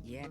Yeah.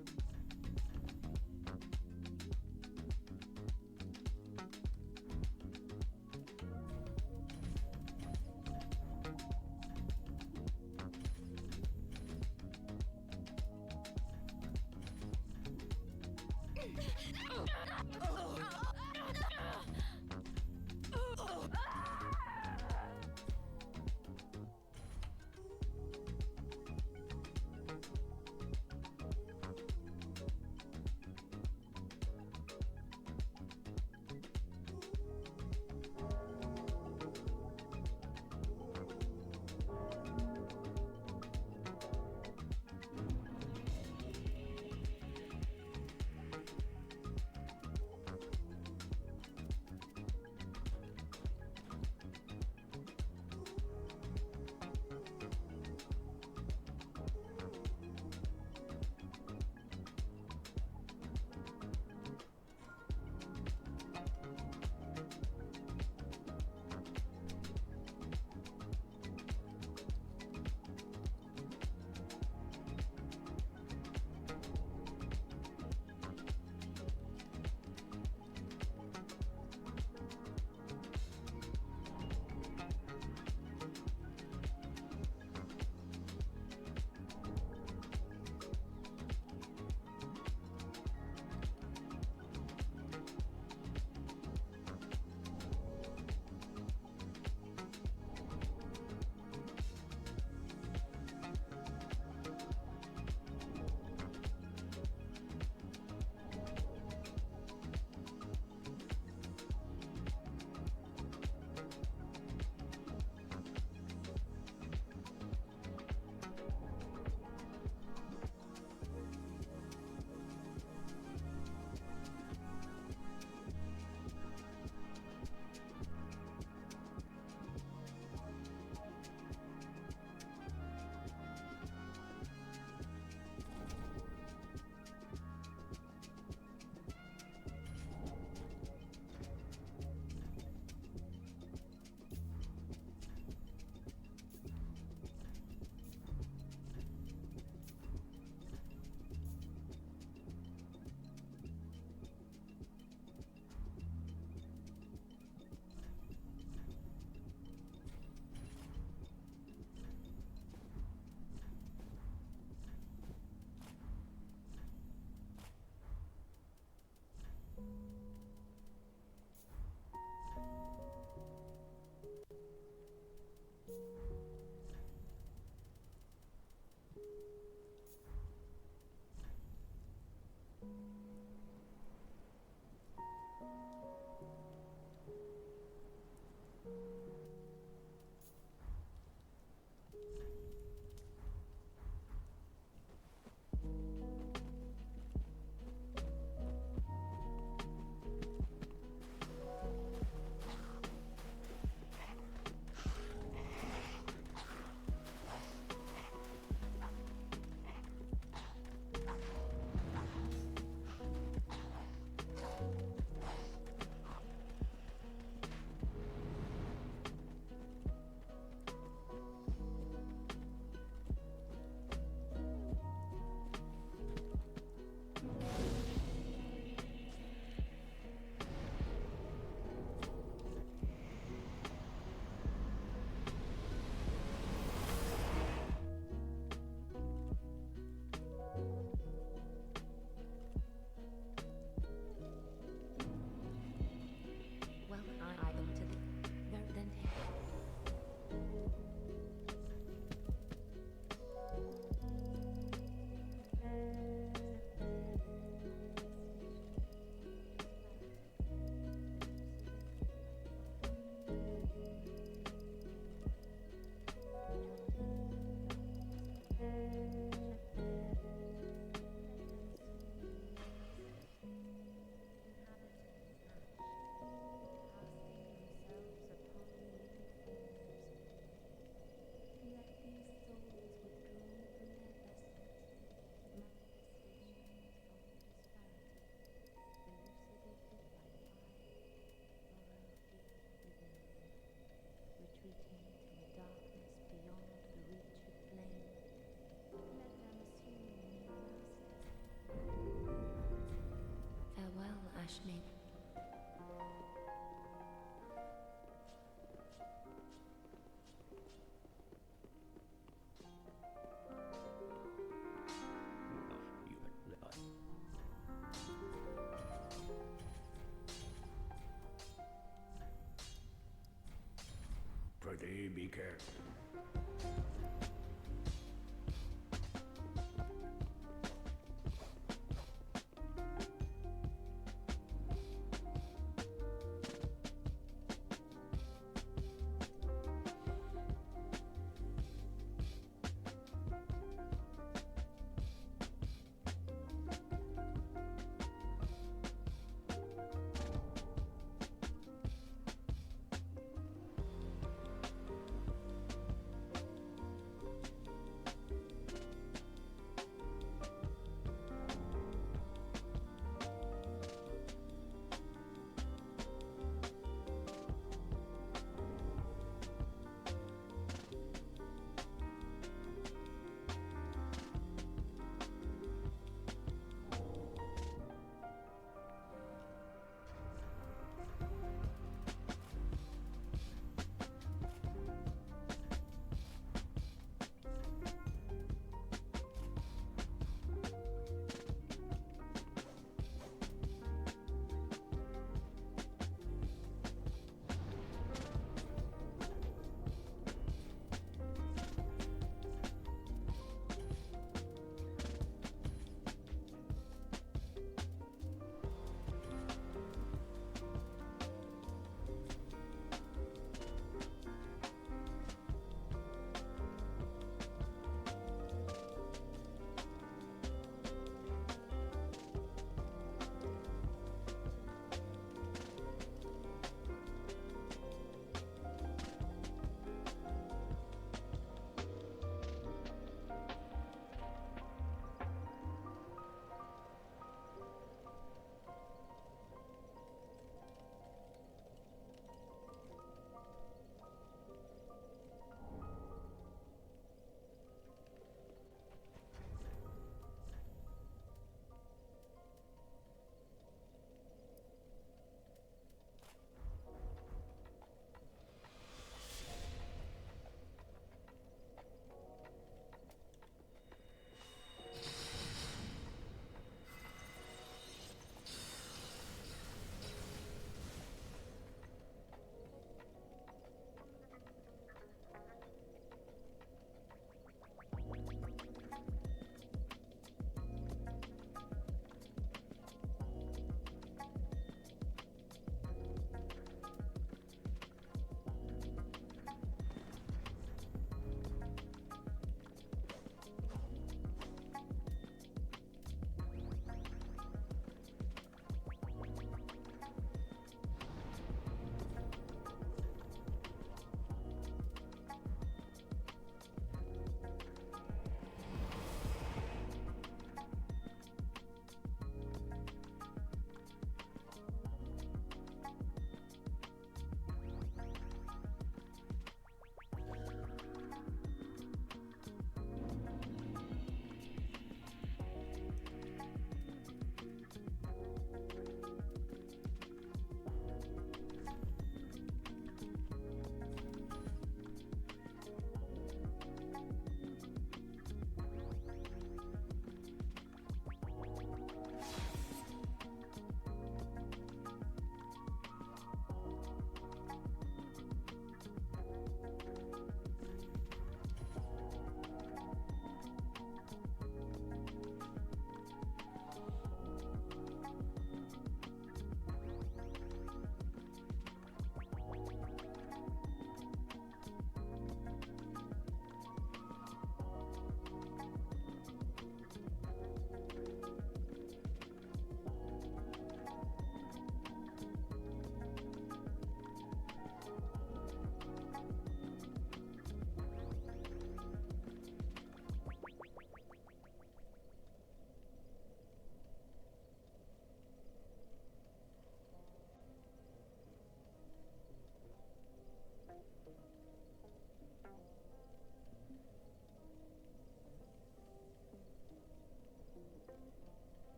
TwT, be careful.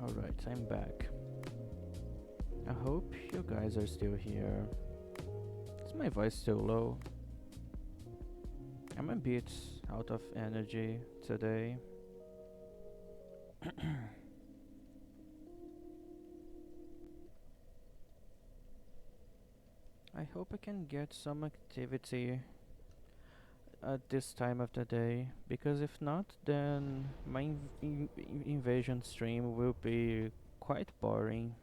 Alright, I'm back. I hope you guys are still here. Is my voice still low? I'm a bit out of energy today. I hope I can get some activity at this time of the day, because if not, then my invasion stream will be quite boring.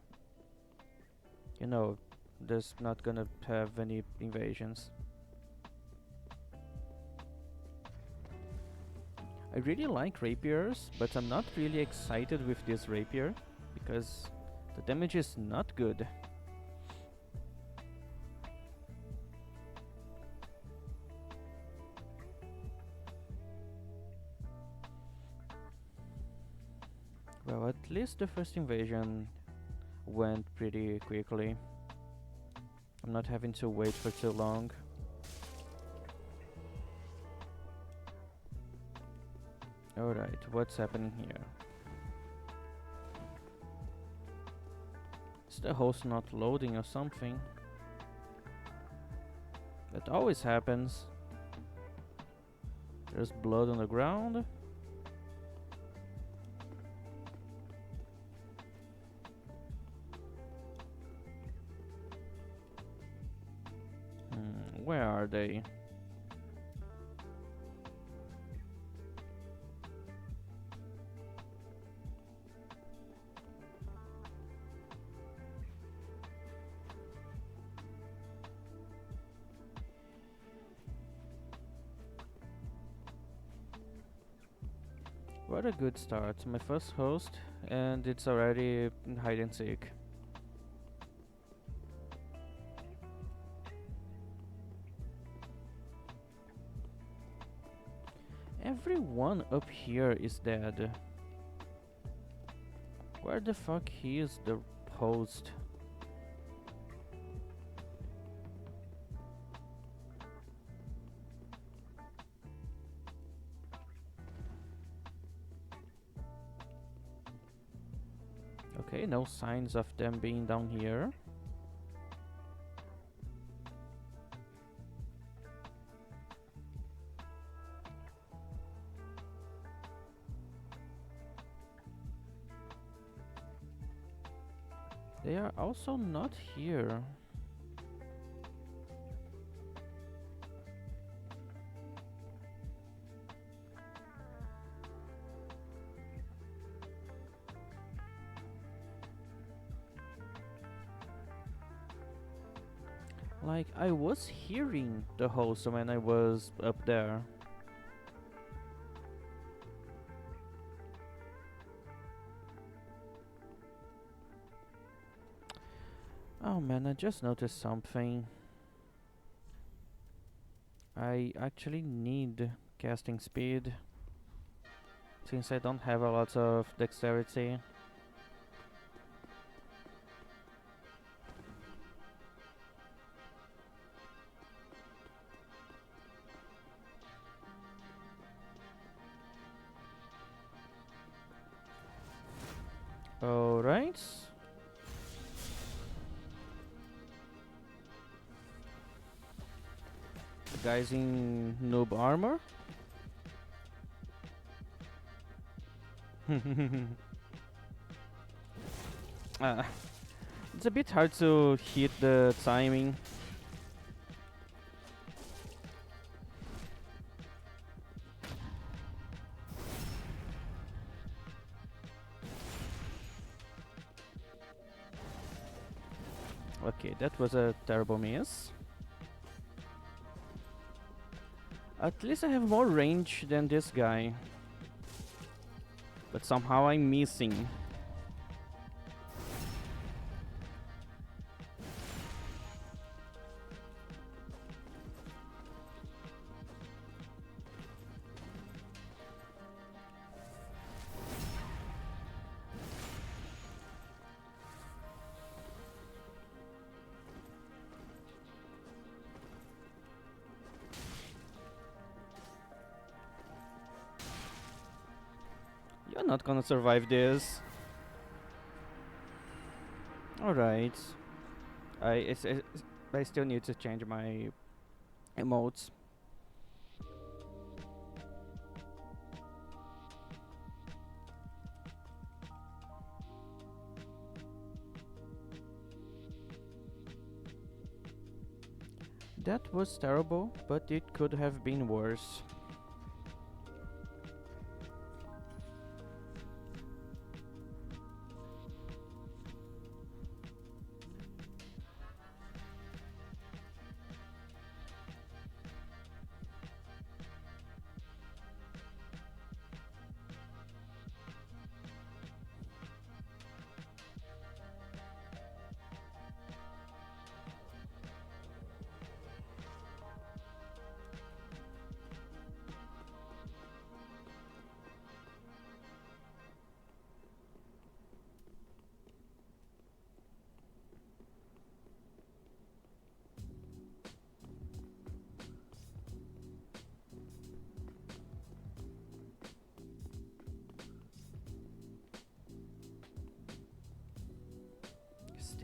You know, there's not gonna have any invasions. I really like rapiers, but I'm not really excited with this rapier, because the damage is not good. Well, at least the first invasion went pretty quickly. I'm not having to wait for too long. Alright, what's happening here? Is the host not loading or something? That always happens. There's blood on the ground. Where are they? What a good start. My first host, and it's already hide and seek. Everyone up here is dead. Where the fuck is the host? Okay, no signs of them being down here. They are also not here. Like, I was hearing the host when I was up there. Oh man, I just noticed something. I actually need casting speed since I don't have a lot of dexterity. Alright. The guys in noob armor. uh, it's a bit hard to hit the timing. Okay, that was a terrible miss. At least I have more range than this guy. But somehow I'm missing. You're not gonna survive this. Alright. I still need to change my emotes. That was terrible, but it could have been worse.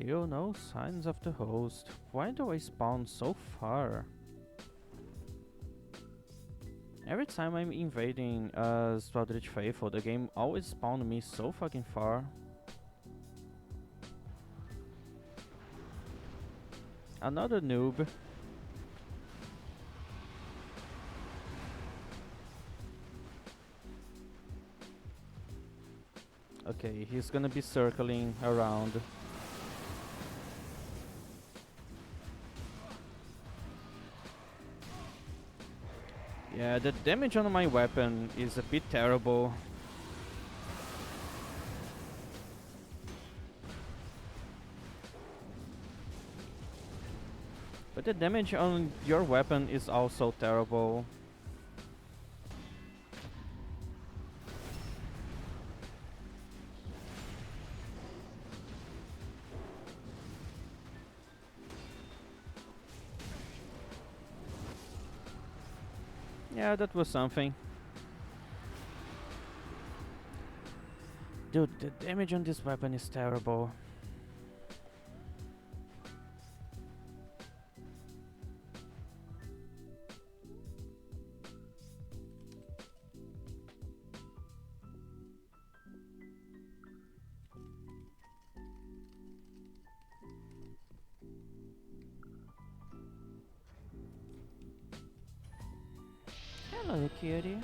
Still no signs of the host. Why do I spawn so far? Every time I'm invading Stradrich Faithful, the game always spawned me so fucking far. Another noob. Okay, he's gonna be circling around. Yeah, the damage on my weapon is a bit terrible. But the damage on your weapon is also terrible. Yeah, that was something. Dude, the damage on this weapon is terrible. Hello, cutie.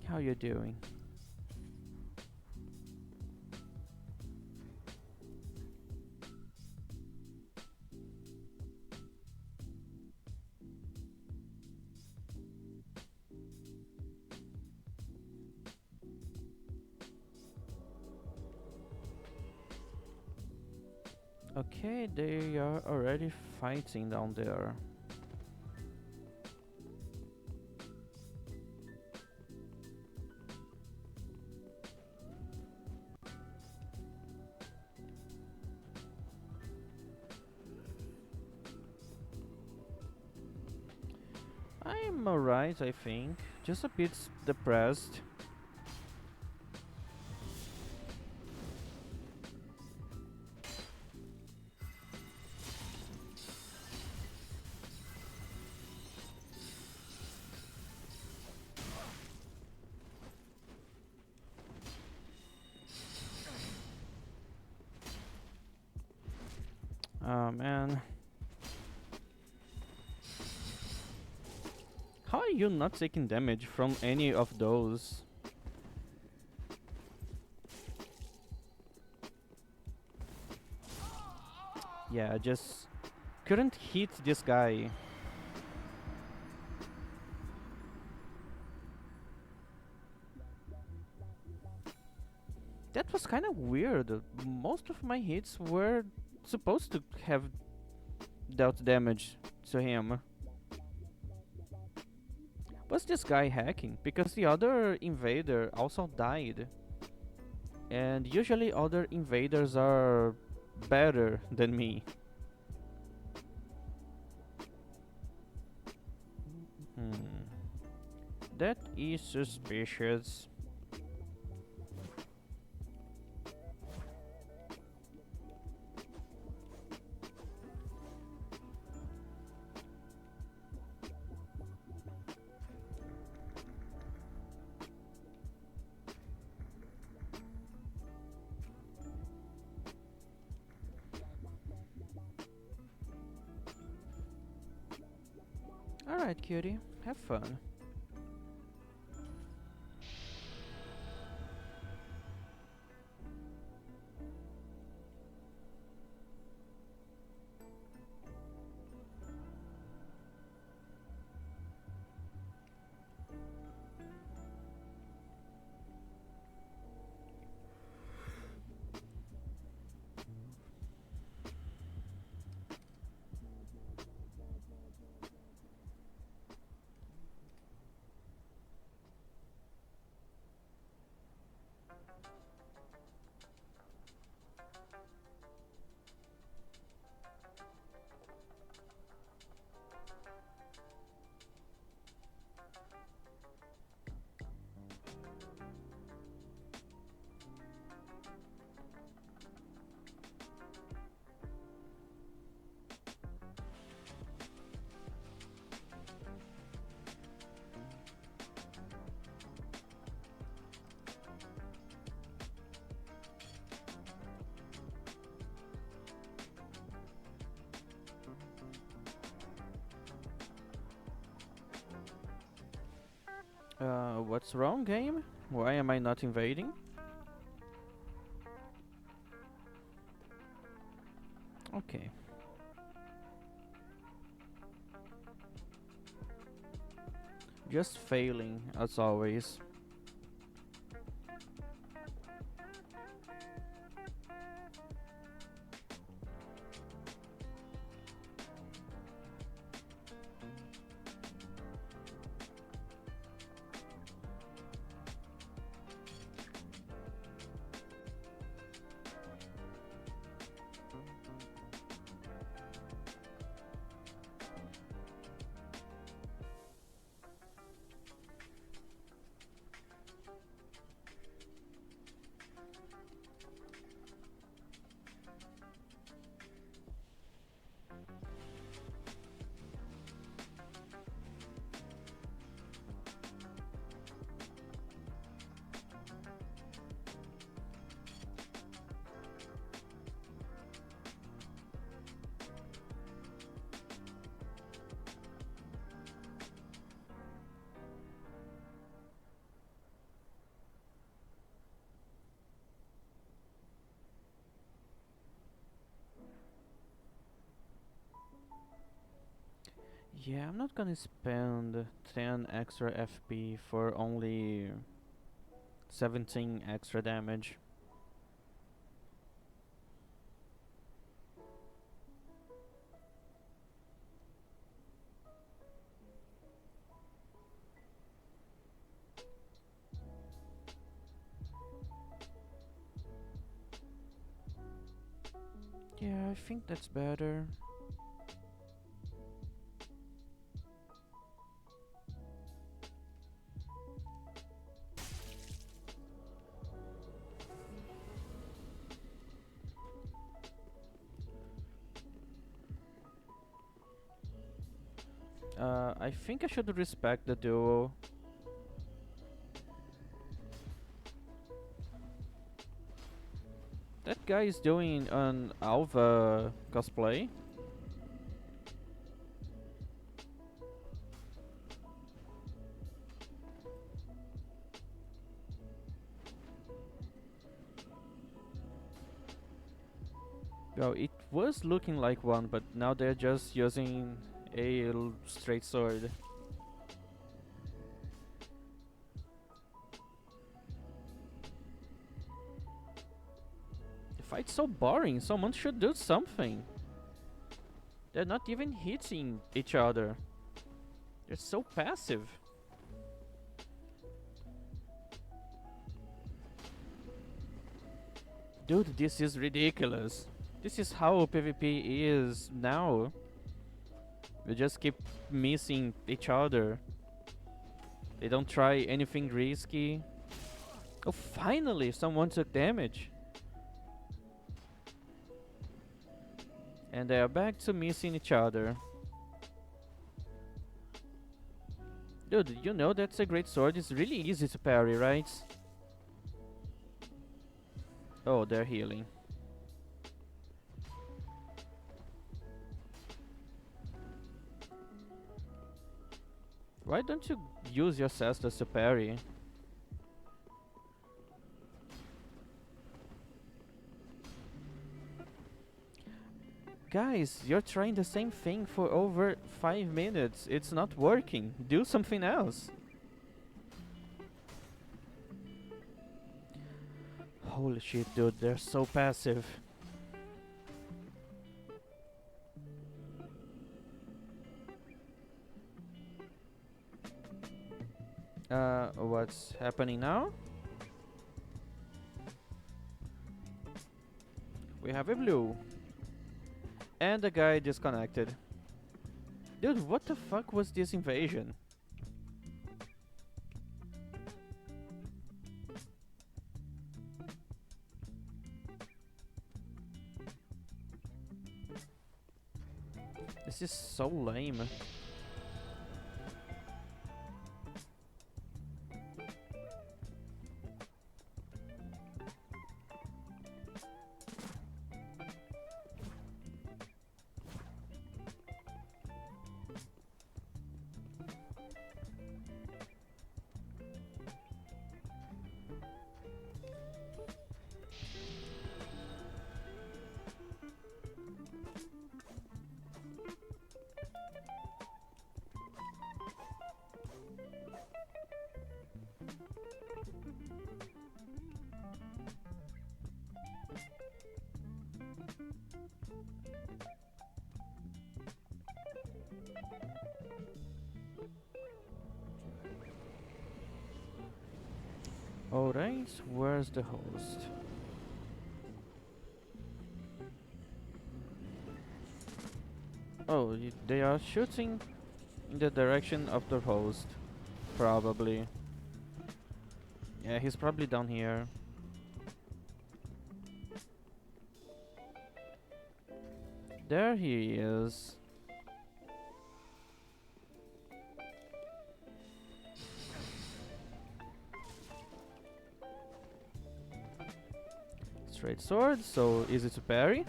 How you doing? Okay, they are already fighting down there. I'm alright, I think. Just a bit depressed. Oh man. How are you not taking damage from any of those? Yeah, I just couldn't hit this guy. That was kind of weird. Most of my hits were supposed to have dealt damage to him. Was this guy hacking? Because the other invader also died. And usually other invaders are better than me. Hmm. That is suspicious. Alright, cutie. Have fun. What's wrong, game? Why am I not invading? Okay. Just failing, as always. Yeah, I'm not gonna spend 10 extra FP for only 17 extra damage. Yeah, I think that's better. I think I should respect the duo. That guy is doing an Alva cosplay. Well, it was looking like one, but now they're just using a straight sword. The fight's so boring, someone should do something. They're not even hitting each other. They're so passive. Dude, this is ridiculous. This is how PvP is now. We just keep missing each other. They don't try anything risky. Oh, finally, someone took damage. And they are back to missing each other. Dude, you know that's a great sword. It's really easy to parry, right? Oh, they're healing. Why don't you use your cestus to parry? Guys, you're trying the same thing for over 5 minutes. It's not working. Do something else. Holy shit, dude, they're so passive. What's happening now? We have a blue. And the guy disconnected. Dude, what the fuck was this invasion? This is so lame. Alright, where's the host? Oh, they are shooting in the direction of the host. Probably. Yeah, he's probably down here. There he is. Straight sword, so easy to parry.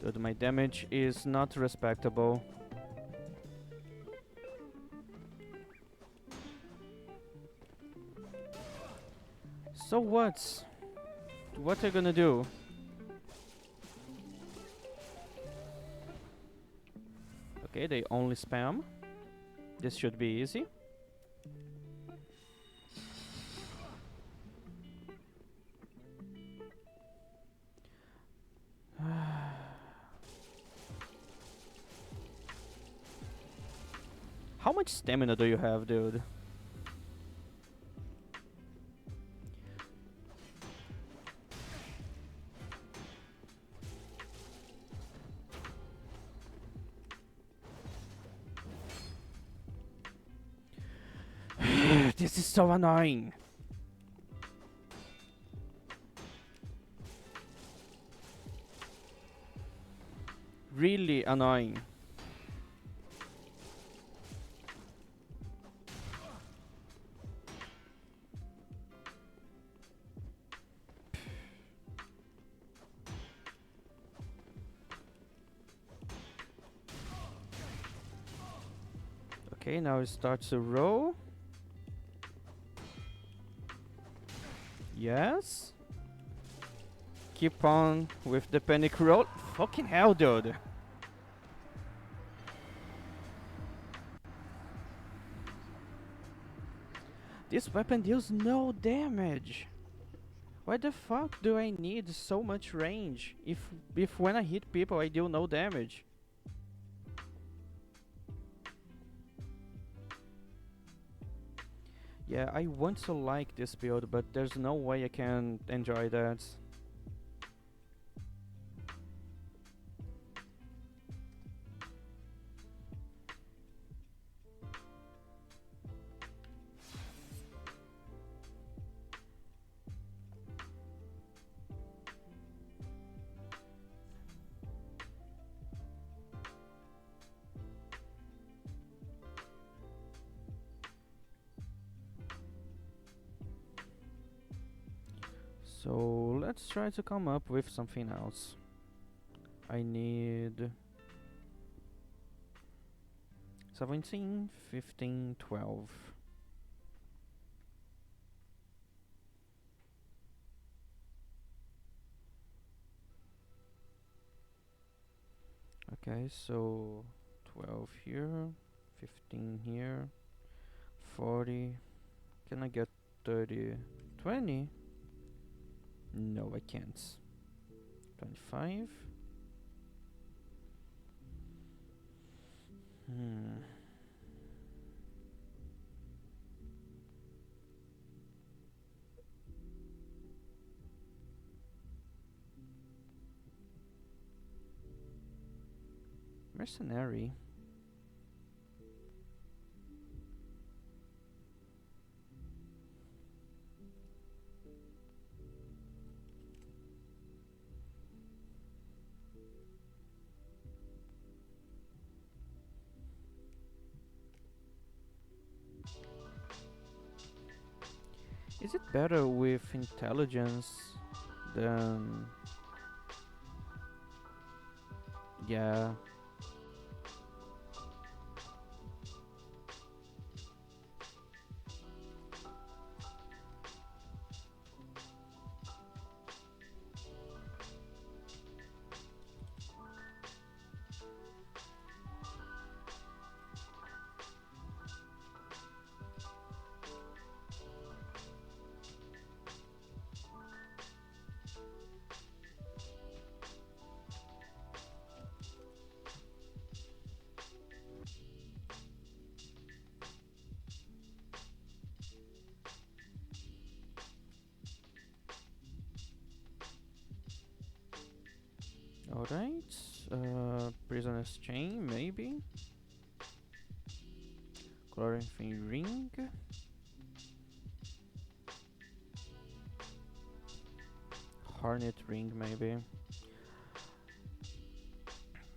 Dude, my damage is not respectable. So what? What are you gonna do? Okay, they only spam. This should be easy. How much stamina do you have, dude? This is so annoying. Really annoying. Okay, now it starts to roll. Yes. Keep on with the panic roll. Fucking hell, dude. This weapon deals no damage. Why the fuck do I need so much range if when I hit people I deal no damage? Yeah, I want to like this build, but there's no way I can enjoy that. So let's try to come up with something else. I need 17, 15, 12. Okay, so 12 here, 15 here, 40. Can I get 30? 20? No, I can't. 25. Hmm. Mercenary. Is it better with intelligence than... Yeah. Alright. Prisoner's chain, maybe. Chlorophene ring. Hornet ring, maybe.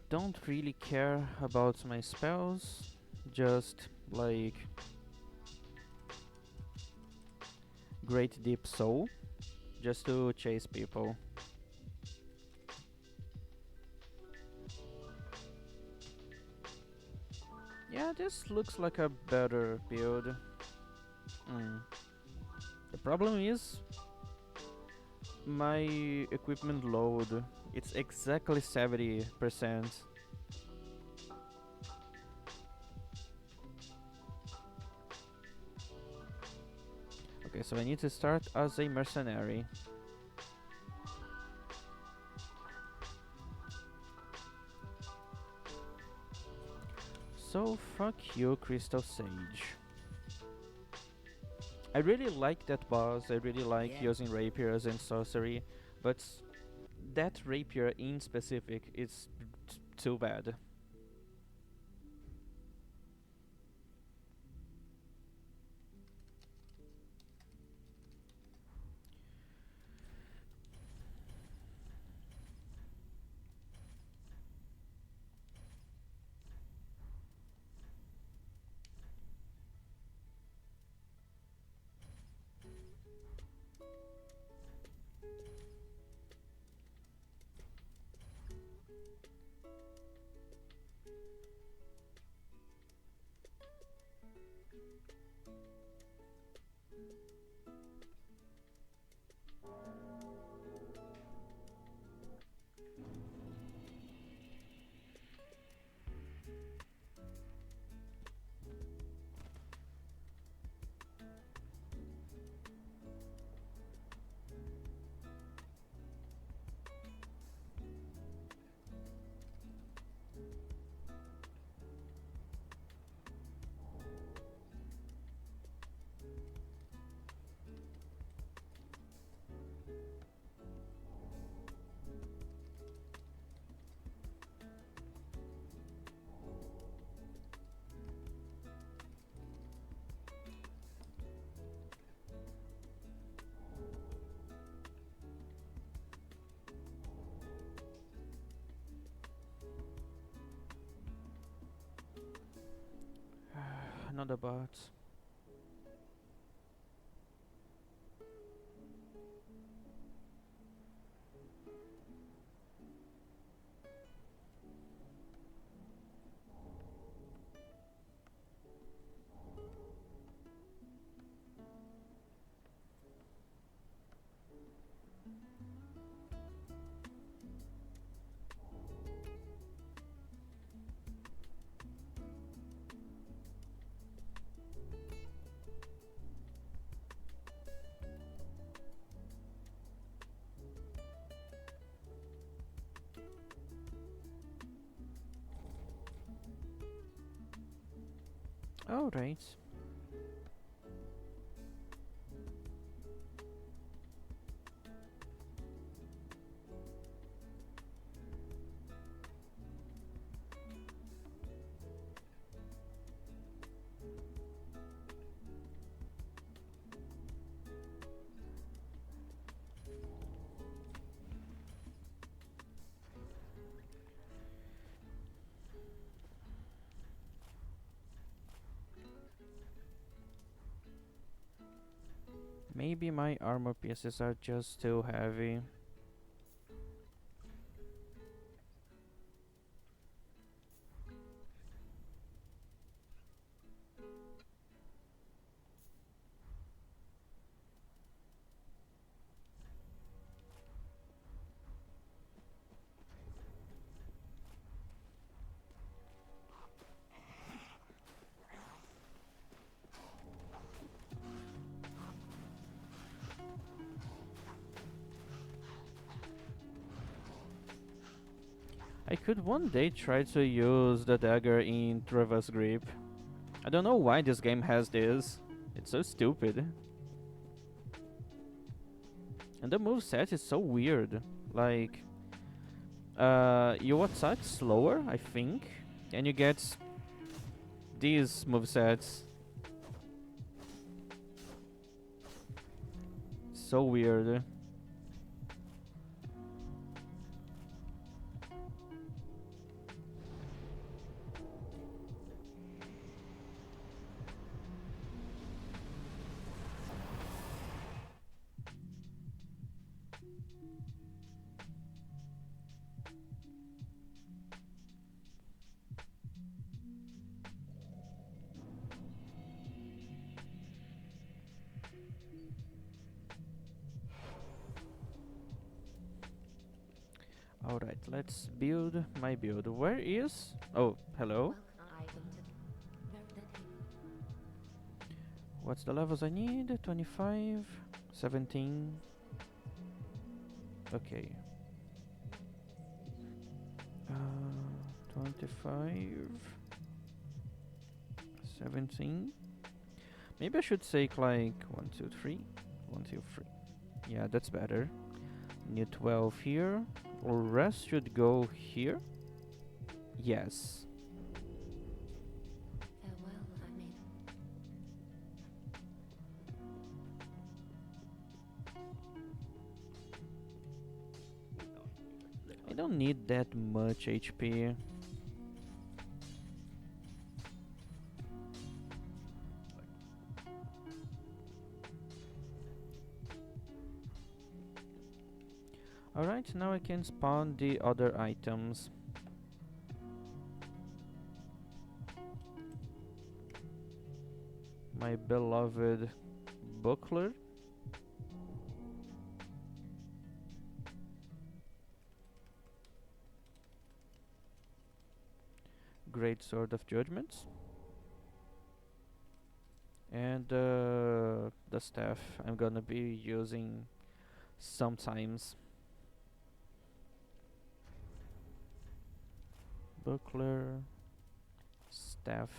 Don't really care about my spells. Just like Great Deep Soul, just to chase people. Yeah, this looks like a better build. The problem is my equipment load. It's exactly 70%. so I need to start as a mercenary. So fuck you, Crystal Sage. I really like that boss, I really like Yeah. using rapiers and sorcery, but that rapier in specific is too bad. Another bot. Alright. Maybe my armor pieces are just too heavy. I could one day try to use the dagger in reverse grip. I don't know why this game has this. It's so stupid. And the moveset is so weird. Like, you attack slower, I think, and you get these movesets. So weird. Alright, let's build my build. Where is... Oh, hello. What's the levels I need? 25, 17. Okay. 25, 17. Maybe I should take like 1, 2, 3. 1, 2, 3. Yeah, that's better. Need 12 here. Or rest should go here. Yes. Farewell, handmaiden. I don't need that much HP. Alright, now I can spawn the other items. My beloved buckler. Great Sword of Judgments. And the staff I'm gonna be using sometimes. Buckler, staff,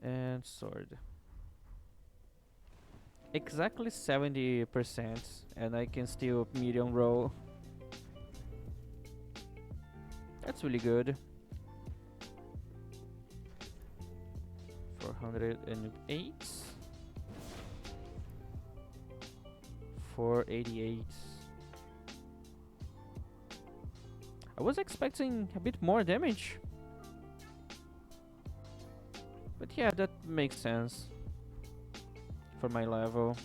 and sword. Exactly 70%, and I can still medium roll. That's really good. 408. 488. I was expecting a bit more damage. But yeah, that makes sense for my level.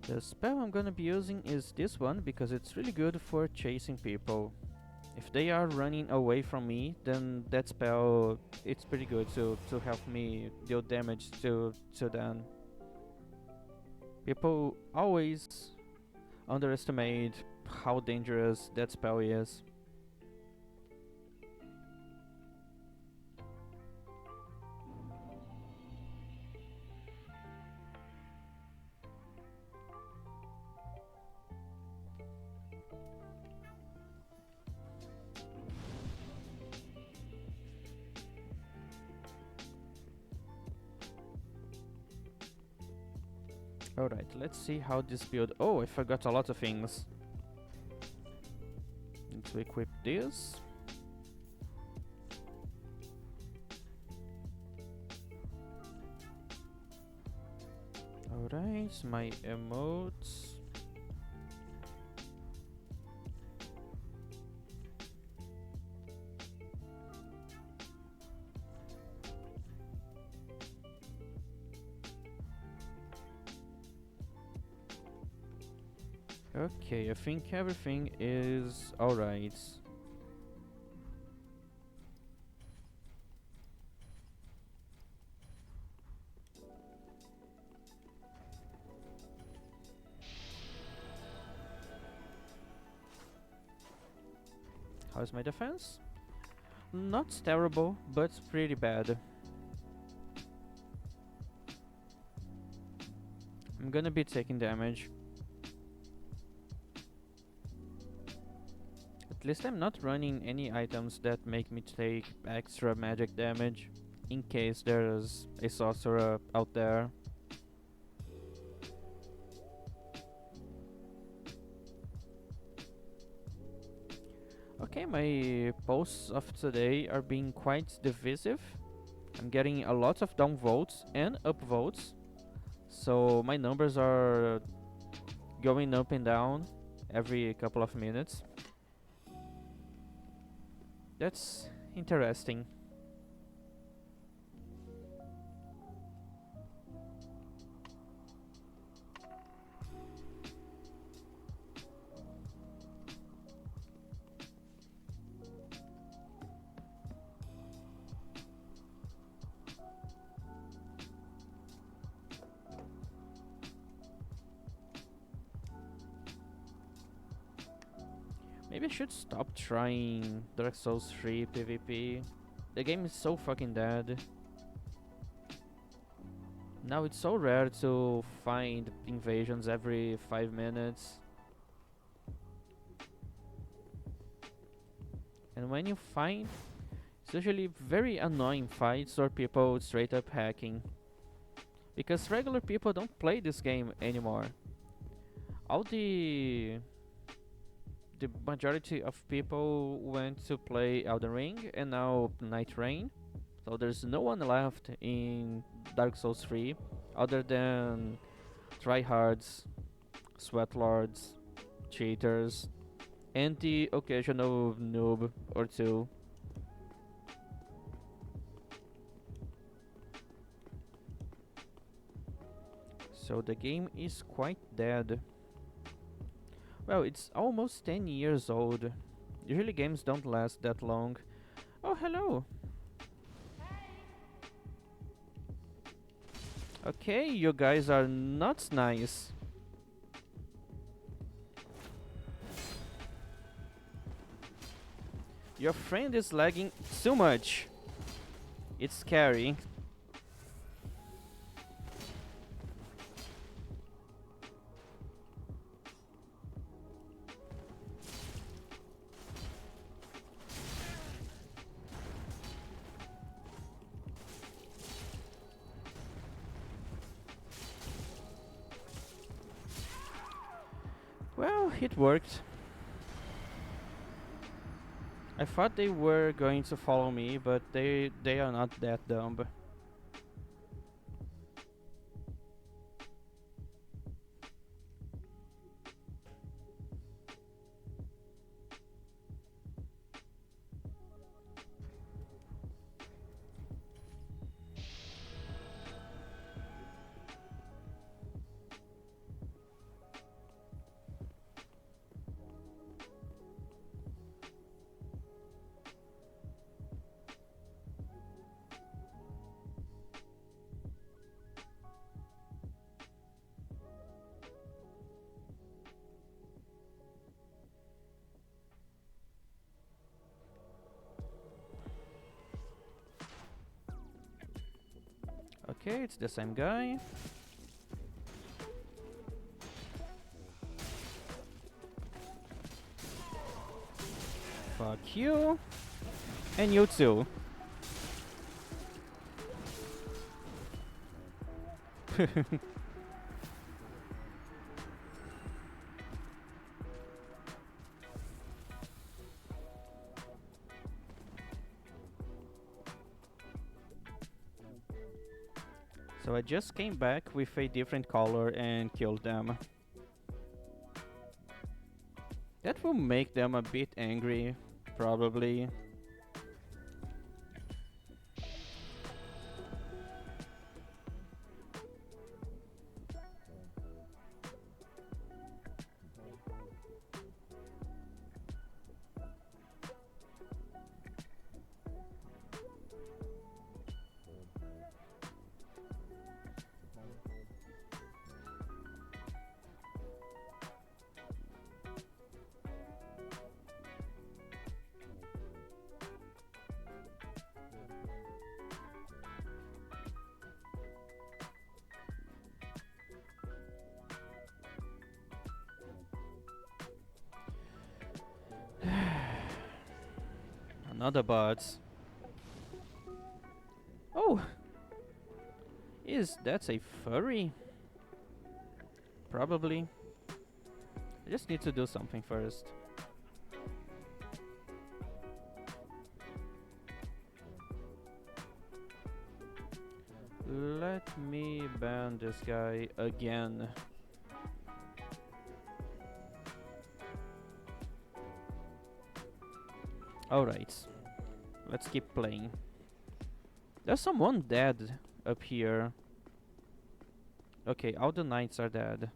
The spell I'm gonna be using is this one because it's really good for chasing people. If they are running away from me, then that spell it's pretty good to help me deal damage to them. People always underestimate how dangerous that spell is. Alright, let's see how this build... Oh, I forgot a lot of things. Need to equip this. Alright, my emotes. Okay, I think everything is alright. How's my defense? Not terrible, but pretty bad. I'm gonna be taking damage. At least I'm not running any items that make me take extra magic damage, in case there's a sorcerer out there. Okay, my posts of today are being quite divisive. I'm getting a lot of down votes and up votes, so my numbers are going up and down every couple of minutes. That's interesting. Maybe I should stop trying Dark Souls 3 PvP. The game is so fucking dead. Now it's so rare to find invasions every 5 minutes. And when you find, it's usually very annoying fights or people straight up hacking. Because regular people don't play this game anymore. All the majority of people went to play Elden Ring and now Night Rain. So there's no one left in Dark Souls 3 other than tryhards, sweatlords, cheaters, and the occasional noob or two. So the game is quite dead. Well, it's almost 10 years old. Usually games don't last that long. Oh, hello! Okay, you guys are not nice. Your friend is lagging too much. It's scary. Well, it worked. I thought they were going to follow me, but they are not that dumb. Okay, it's the same guy. Fuck you. And you too. So I just came back with a different color and killed them. That will make them a bit angry, probably. Another bot. Oh! Is that a furry? Probably. I just need to do something first. Let me ban this guy again. Alright. Let's keep playing. There's someone dead up here. Okay, all the knights are dead.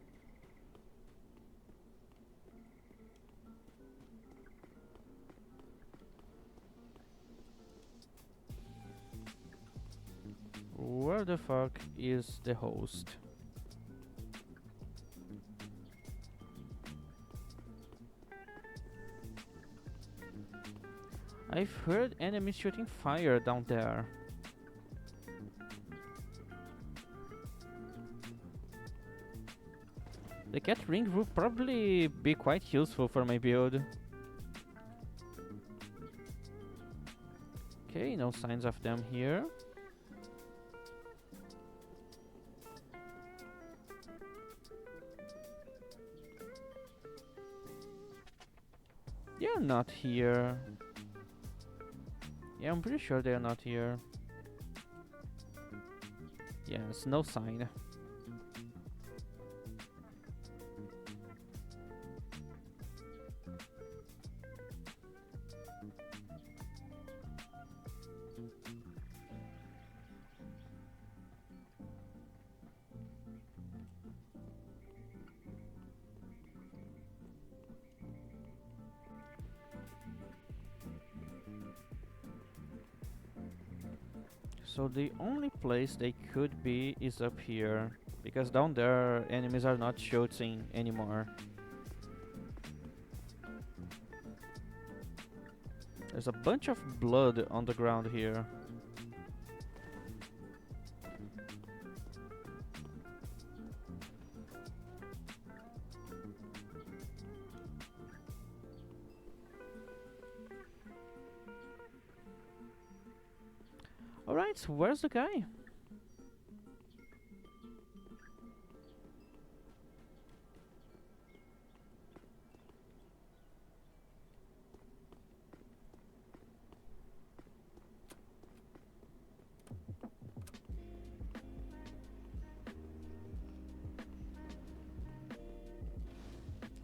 Where the fuck is the host? I've heard enemies shooting fire down there. The cat ring will probably be quite useful for my build. Okay, no signs of them here. They're not here. Yeah, I'm pretty sure they're not here. Yes, no sign. So the only place they could be is up here, because down there enemies are not shooting anymore. There's a bunch of blood on the ground here. Alright, so where's the guy?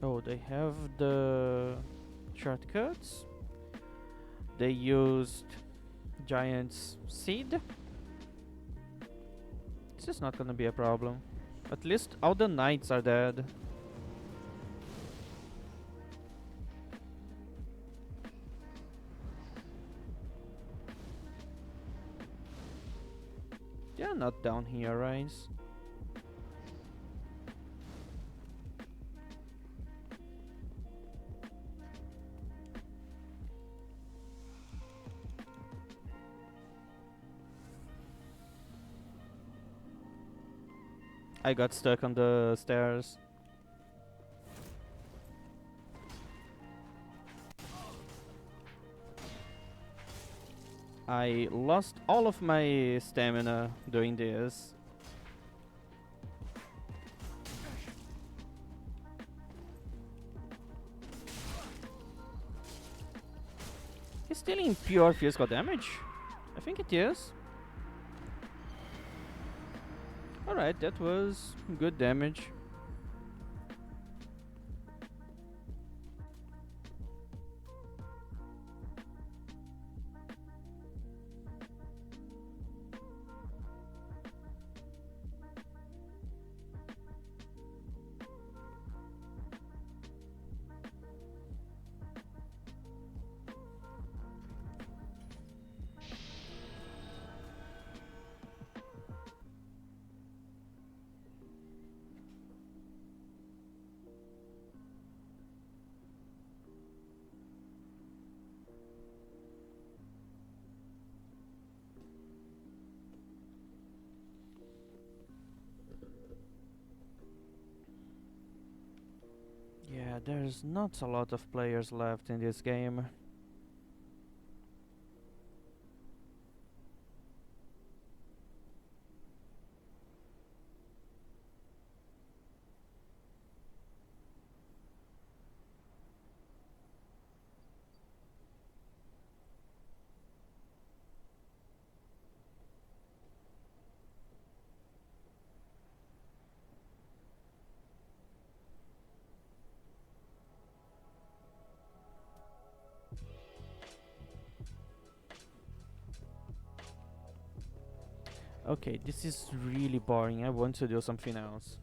Oh, they have the shortcuts. They used Giant's Seed. This is not gonna be a problem. At least all the knights are dead. They're not down here, right? I got stuck on the stairs. I lost all of my stamina doing this. He's dealing pure physical damage? I think it is. Alright, that was good damage. Yeah, there's not a lot of players left in this game. Okay, this is really boring. I want to do something else.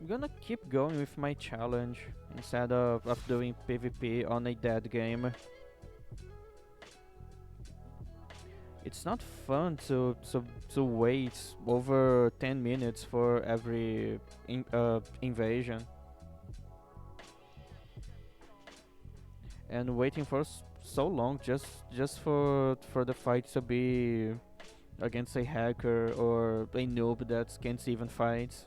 I'm gonna keep going with my challenge instead of doing PvP on a dead game. It's not fun to wait over 10 minutes for every invasion. And waiting for so long just for the fight to be against a hacker or a noob that can't even fight.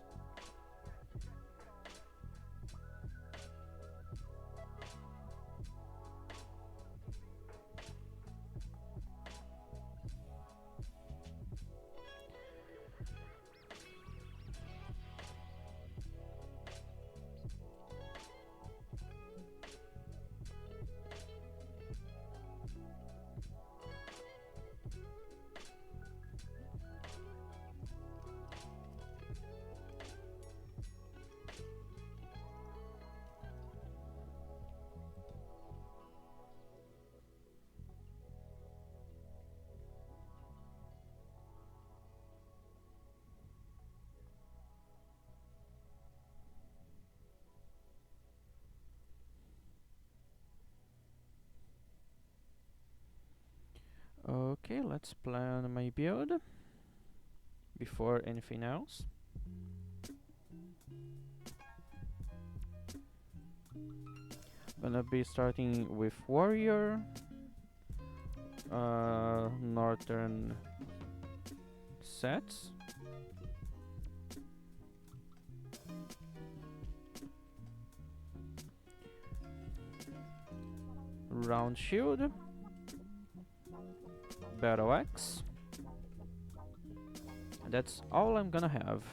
Okay, let's plan my build before anything else. Gonna be starting with warrior, northern sets, round shield, battle axe. And that's all I'm gonna have.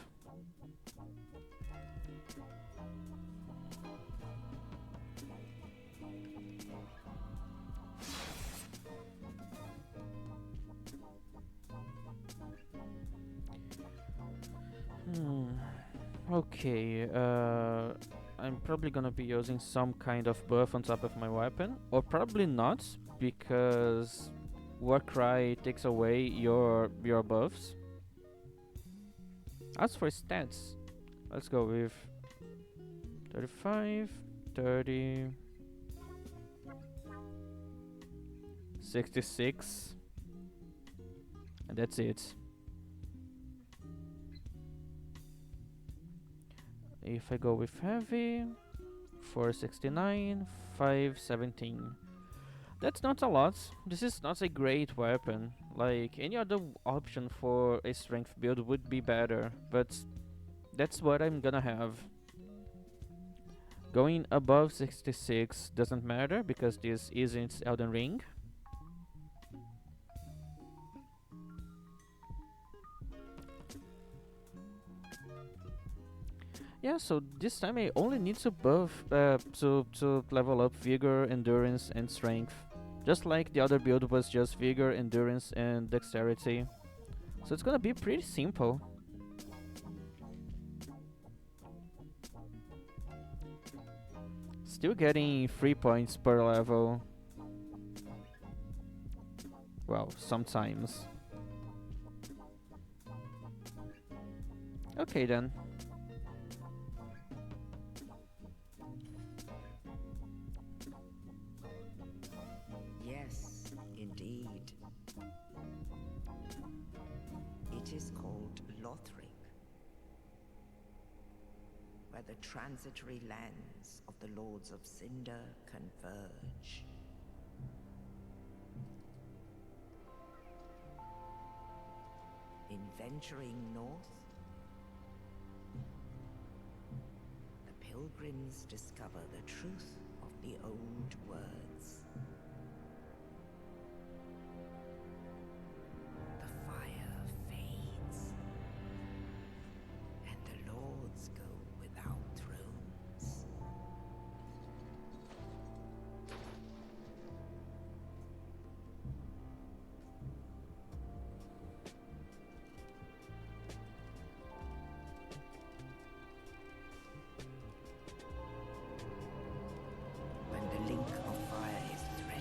Okay, I'm probably gonna be using some kind of buff on top of my weapon, or probably not, because Warcry takes away your buffs. As for stats, let's go with 35, 30, 66, and that's it. If I go with heavy, 469, 517. That's not a lot. This is not a great weapon. Like, any other option for a strength build would be better, but that's what I'm gonna have. Going above 66 doesn't matter because this isn't Elden Ring. Yeah, so this time I only need to buff to level up vigor, endurance, and strength. Just like the other build was just vigor, endurance, and dexterity. So it's gonna be pretty simple. Still getting 3 points per level. Well, sometimes. Okay then. Yes, indeed. It is called Lothric, where the transitory lands of the Lords of Cinder converge. In venturing north, the pilgrims discover the truth of the old words. The fire fades, and the lords go without thrones. When the link of fire is threaded,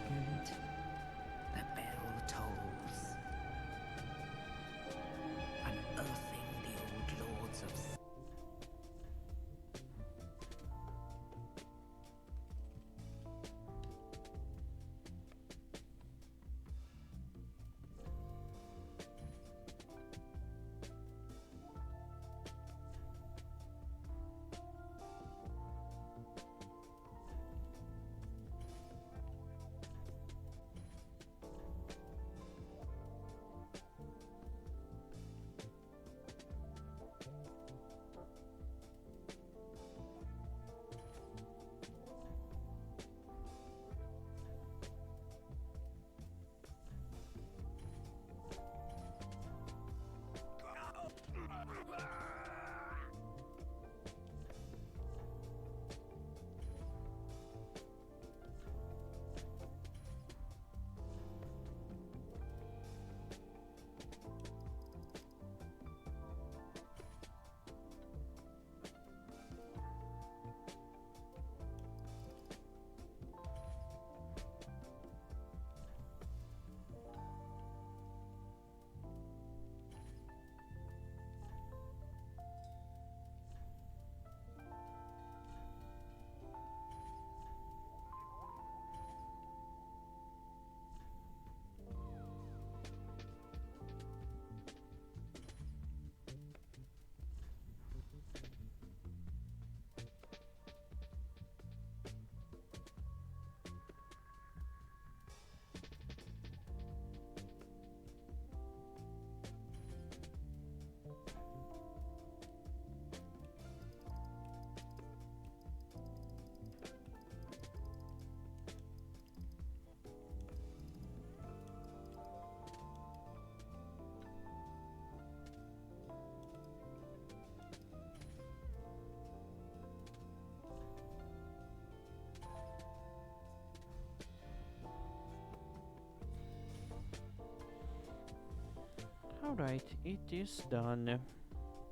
Alright, it is done.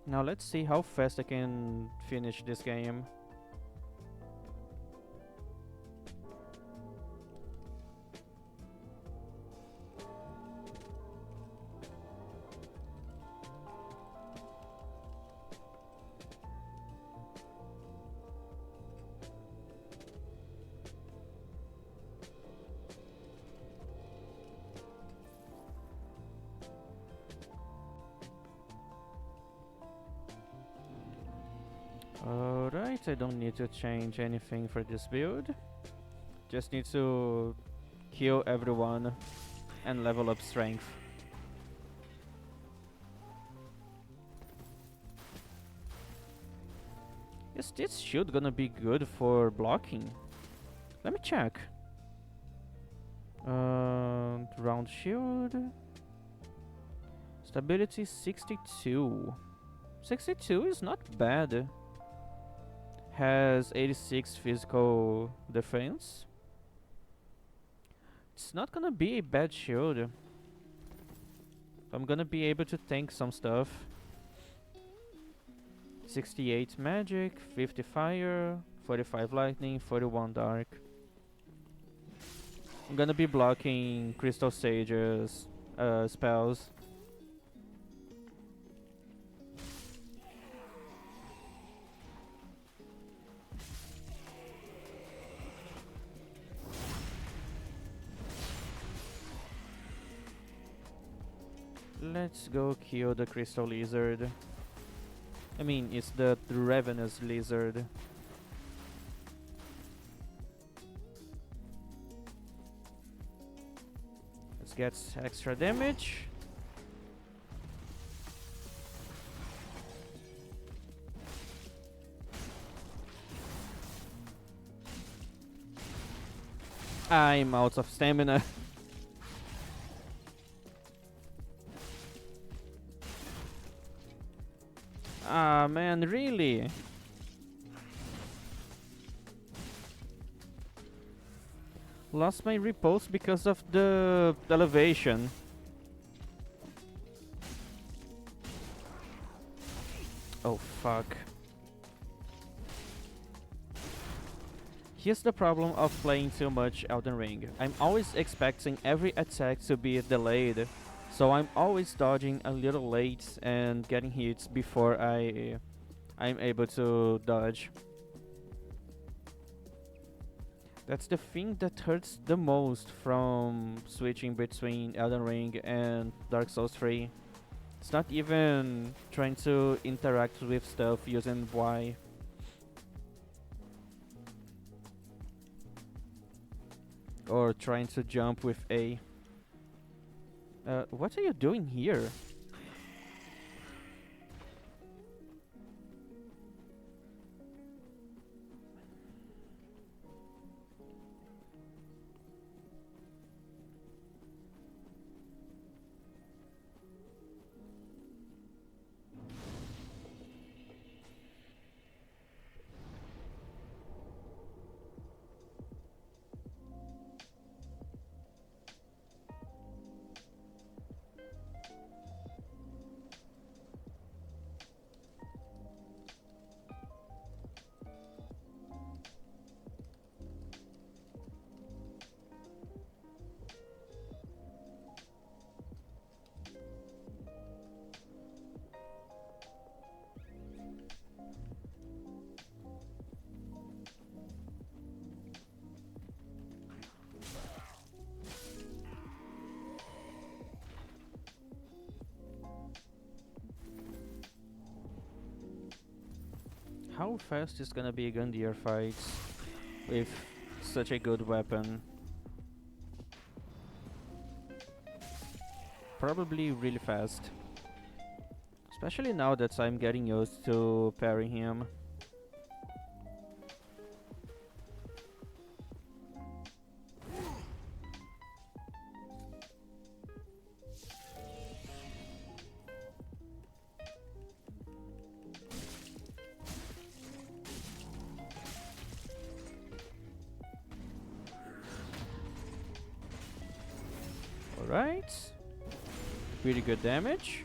Now let's see how fast I can finish this game. Alright, I don't need to change anything for this build. Just need to kill everyone and level up strength. Is this shield gonna be good for blocking? Let me check. Round shield. Stability 62. 62 is not bad. Has 86 physical defense. It's not gonna be a bad shield. I'm gonna be able to tank some stuff. 68 magic, 50 fire, 45 lightning, 41 dark. I'm gonna be blocking Crystal Sage's spells. Let's go kill the Crystal Lizard. I mean, it's the Ravenous Lizard. Let's get extra damage. I'm out of stamina. Ah man, really? Lost my repulse because of the elevation. Oh fuck. Here's the problem of playing too much Elden Ring. I'm always expecting every attack to be delayed. So I'm always dodging a little late and getting hits before I'm able to dodge. That's the thing that hurts the most from switching between Elden Ring and Dark Souls 3. It's not even trying to interact with stuff using Y. Or trying to jump with A. What are you doing here? How fast is gonna be Gundyr fights with such a good weapon? Probably really fast. Especially now that I'm getting used to parrying him. Alright. pretty good damage.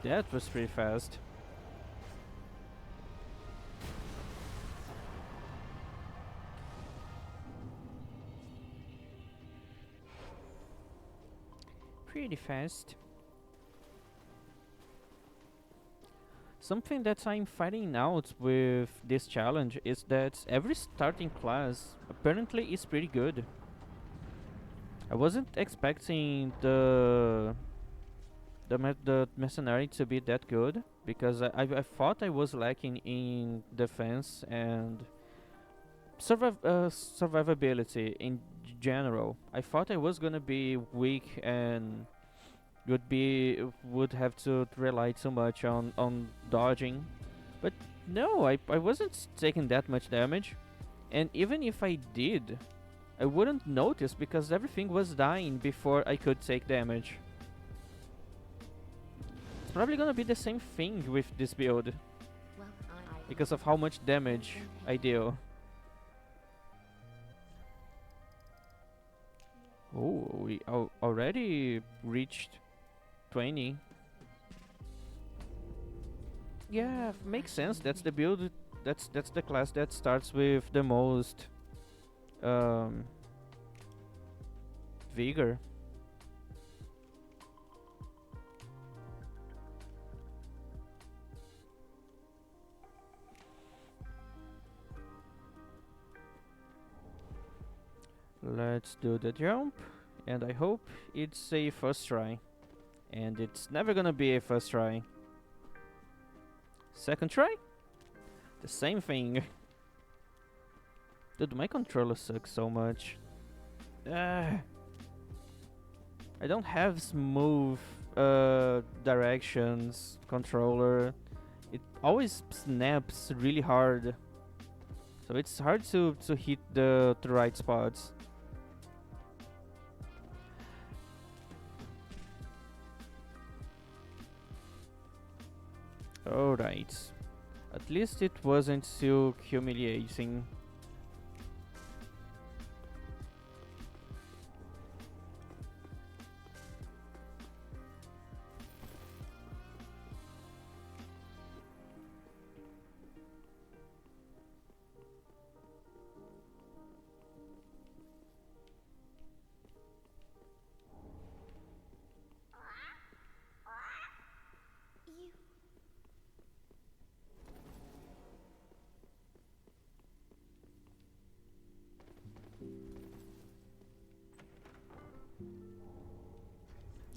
That was pretty fast. Pretty fast. Something that I'm finding out with this challenge is that every starting class apparently is pretty good. I wasn't expecting the mercenary to be that good because I thought I was lacking in defense and survivability in general. I thought I was gonna be weak and would have to rely too much on dodging, but no, I wasn't taking that much damage, and even if I did, I wouldn't notice because everything was dying before I could take damage. It's probably gonna be the same thing with this build because of how much damage I deal. Oh, we already reached 20. Yeah, makes sense. That's the build. That's the class that starts with the most um, vigor. Let's do the jump, and I hope it's a first try. And it's never gonna be a first try. Second try? The same thing. Dude, my controller sucks so much. I don't have smooth directions controller. It always snaps really hard. So it's hard to hit the right spots. Alright. At least it wasn't too humiliating.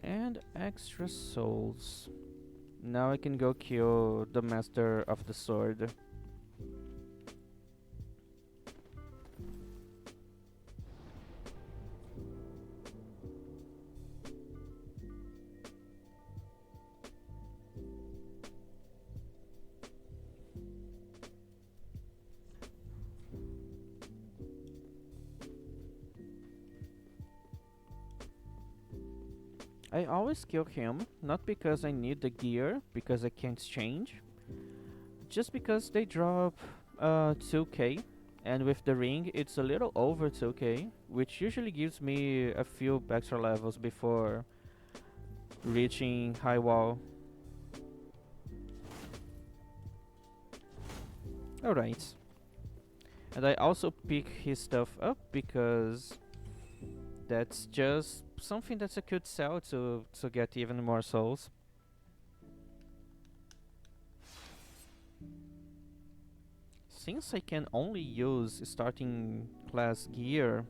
And extra souls. Now I can go kill the master of the sword. I always kill him, not because I need the gear, because I can't change, just because they drop 2k, and with the ring it's a little over 2k, which usually gives me a few extra levels before reaching high wall. Alright. And I also pick his stuff up because that's just something that I could sell to get even more souls. Since I can only use starting class gear,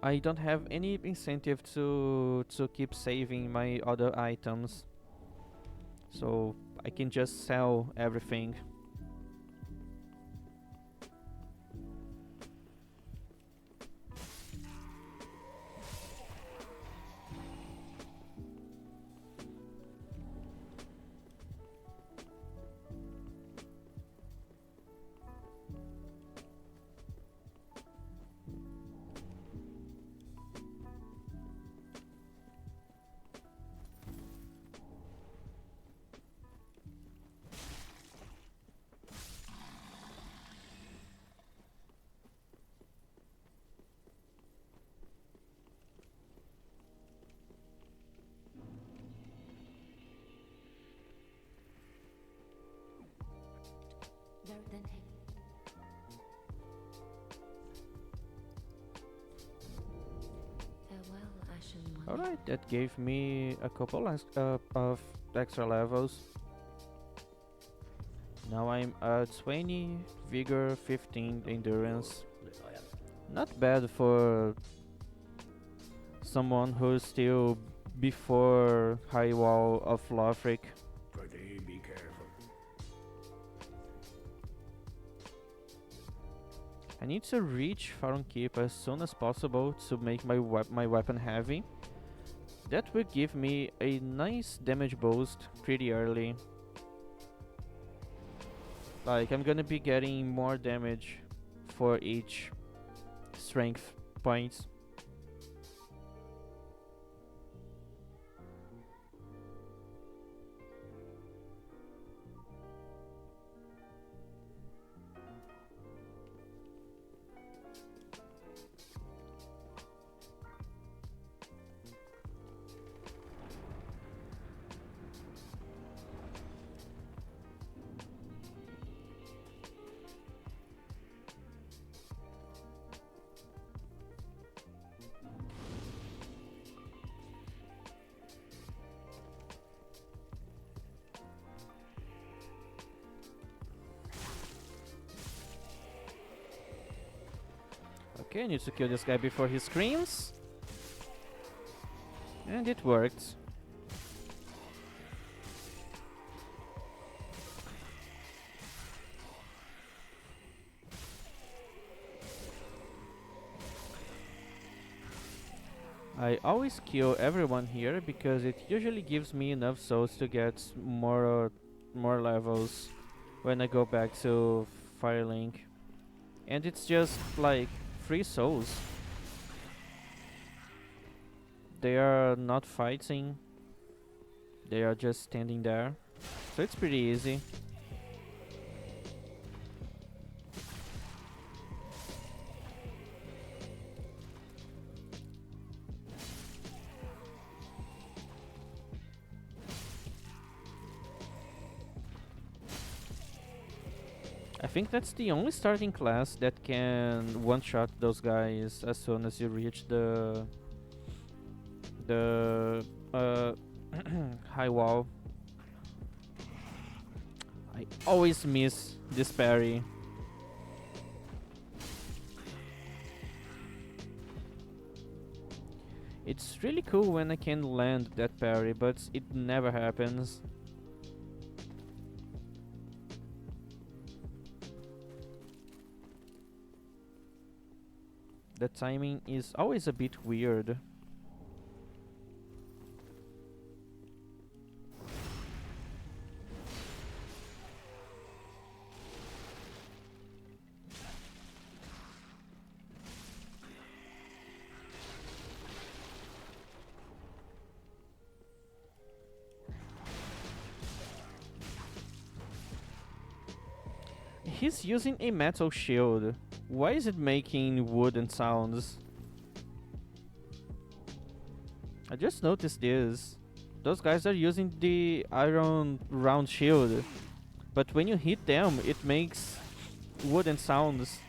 I don't have any incentive to keep saving my other items. So I can just sell everything. Alright, that gave me a couple of extra levels. Now I'm at 20 vigor, 15 endurance. Not bad for someone who's still before high wall of Lothric. Pretty be careful. I need to reach Faron Keep as soon as possible to make my weapon heavy. That will give me a nice damage boost pretty early. Like, I'm gonna be getting more damage for each strength points. Okay, I need to kill this guy before he screams. And it worked. I always kill everyone here because it usually gives me enough souls to get more levels when I go back to Firelink. And it's just like 3 souls. They are not fighting. They are just standing there. So it's pretty easy. I think that's the only starting class that can one-shot those guys as soon as you reach the uh, high wall. I always miss this parry. It's really cool when I can land that parry, but it never happens. The timing is always a bit weird. He's using a metal shield. Why is it making wooden sounds? I just noticed this. Those guys are using the iron round shield, but when you hit them, it makes wooden sounds.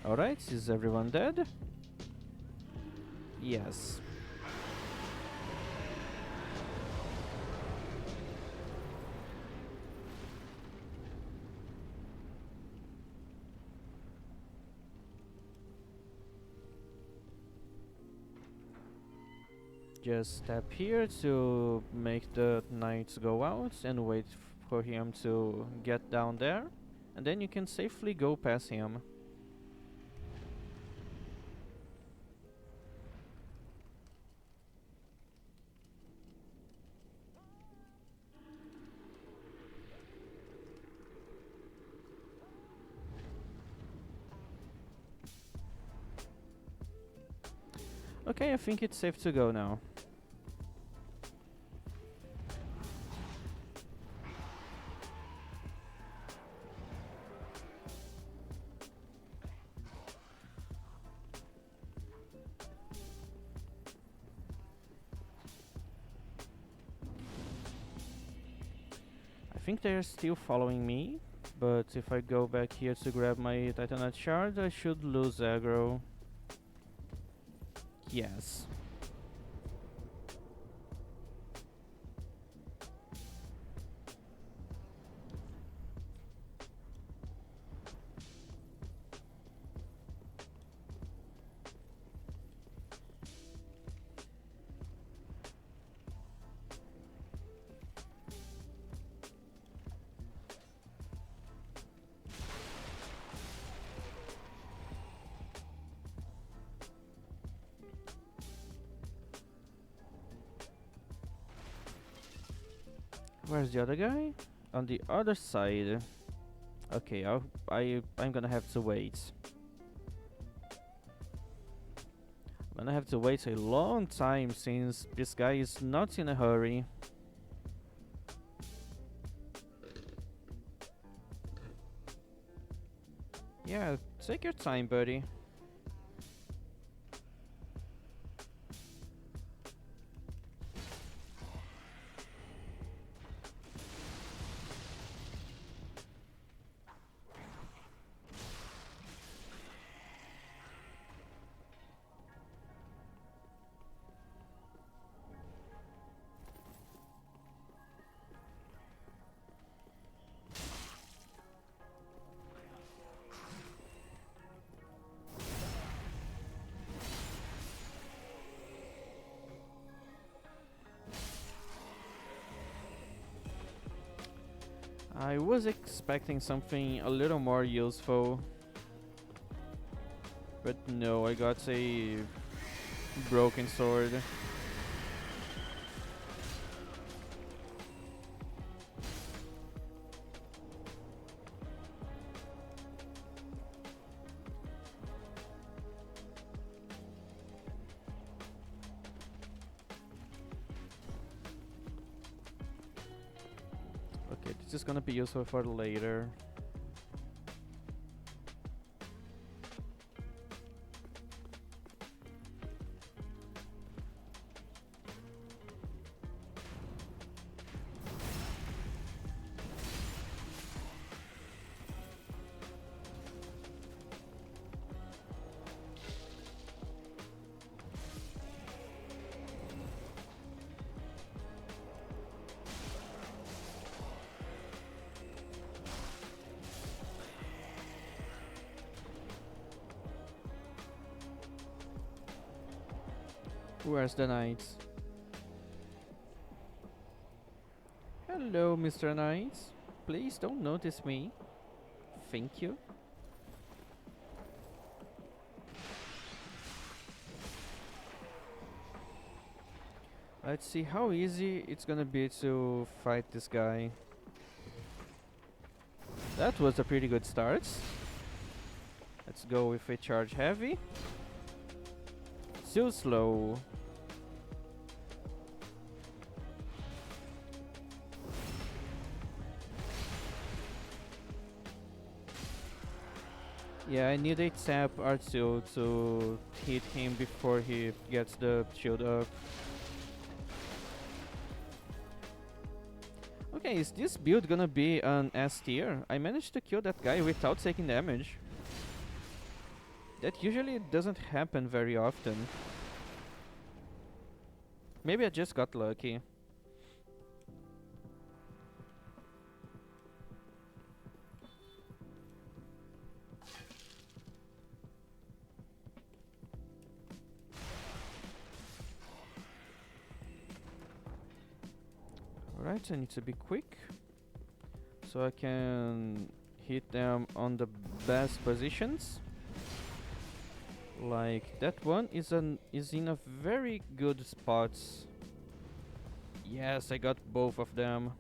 Alright, is everyone dead? Yes. Just tap here to make the knights go out and wait for him to get down there. And then you can safely go past him. Okay, I think it's safe to go now. think they're still following me, but if I go back here to grab my Titanite shard, I should lose aggro. Yes. Where's the other guy? On the other side. Okay, I'm gonna have to wait. I'm gonna have to wait a long time since this guy is not in a hurry. Yeah, take your time, buddy. I was expecting something a little more useful. But no, I got a broken sword. Okay, this is gonna be useful for later. Where's the knight? Hello, Mr. Knight. Please don't notice me. Thank you. Let's see how easy it's gonna be to fight this guy. That was a pretty good start. Let's go with a charge heavy. Too slow. Yeah, I need a tap R2 to hit him before he gets the shield up. Okay, is this build gonna be an S tier? I managed to kill that guy without taking damage. That usually doesn't happen very often. Maybe I just got lucky. Alright, I need to be quick so I can hit them on the best positions. Like that one is in a very good spot. Yes, I got both of them.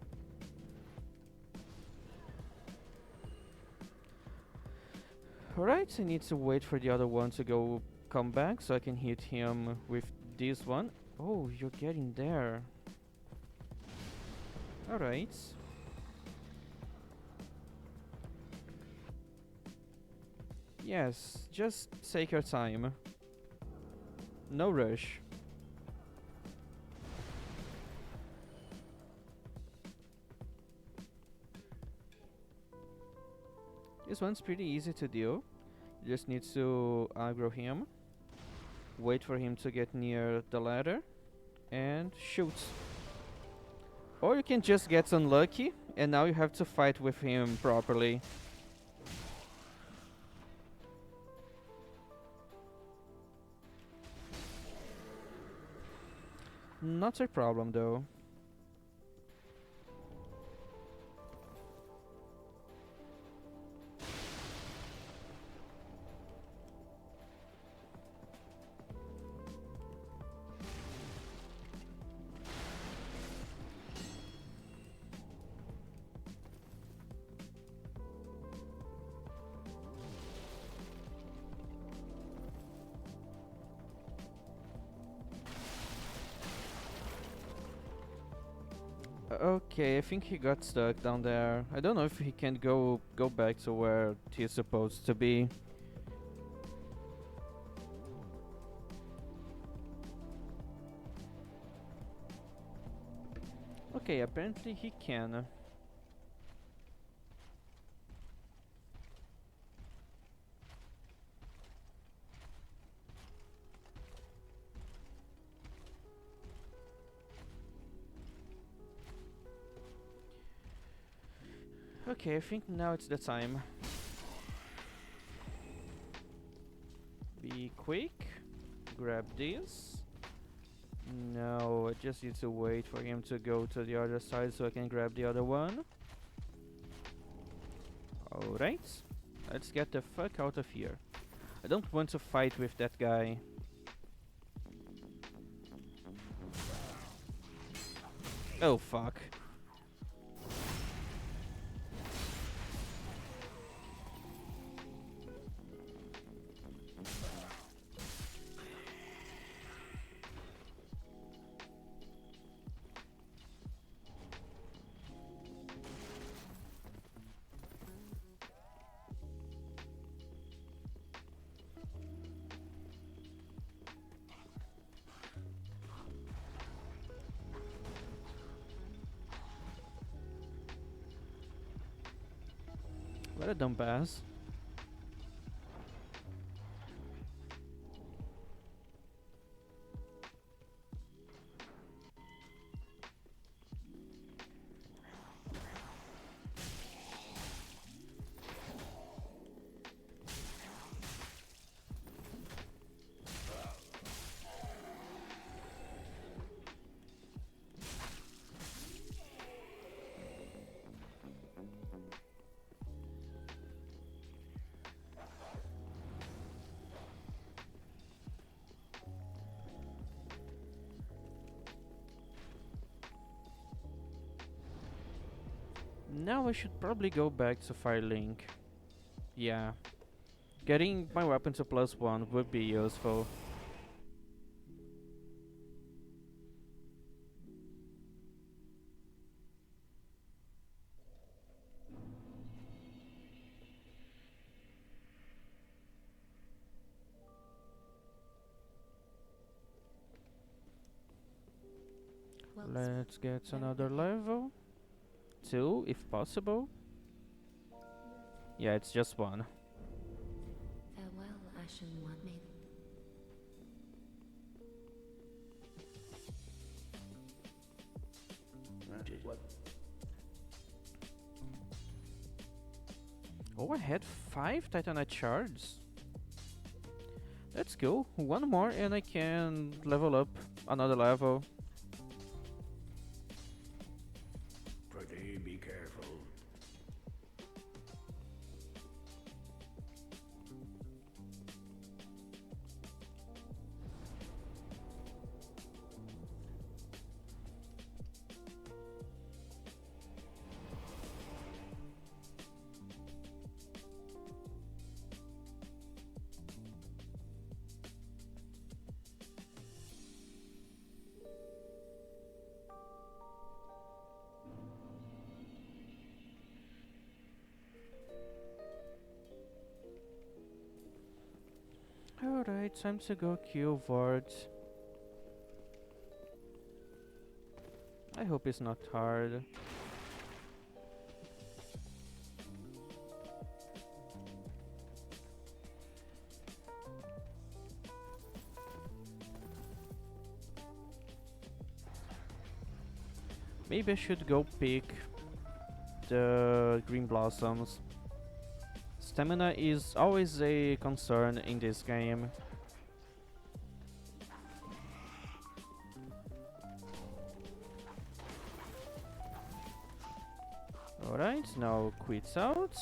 Alright, I need to wait for the other one to come back so I can hit him with this one. Oh, you're getting there. Alright. Yes, just take your time. No rush. This one's pretty easy to deal. You just need to aggro him, wait for him to get near the ladder, and shoot. Or you can just get unlucky, and now you have to fight with him properly. Not a problem though. Okay, I think he got stuck down there. I don't know if he can go back to where he's supposed to be. Okay, apparently he can. Okay, I think now it's the time. Be quick. Grab this. No, I just need to wait for him to go to the other side so I can grab the other one. Alright. Let's get the fuck out of here. I don't want to fight with that guy. Oh fuck. What a dumbass. Now I should probably go back to Firelink. Yeah. Getting my weapon to +1 would be useful. Well, Let's get another level. 2 if possible. Yeah, it's just 1. farewell, Ashen One Maiden. That is what. Oh, I had 5 Titanite shards. That's cool. One more and I can level up another level. Pretty be careful. Alright, time to go kill Vard. I hope it's not hard. Maybe I should go pick the green blossoms. Stamina is always a concern in this game. Alright, now quits out.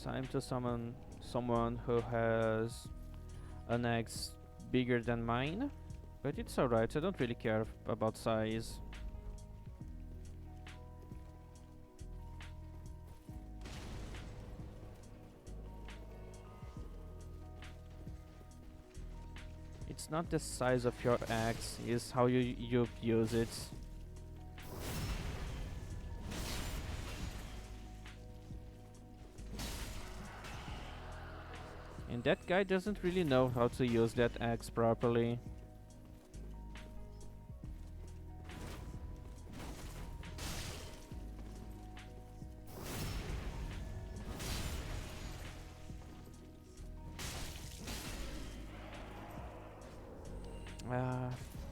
Time to summon someone who has an axe bigger than mine. But it's alright, I don't really care about size. It's not the size of your axe, it's how you use it. And that guy doesn't really know how to use that axe properly.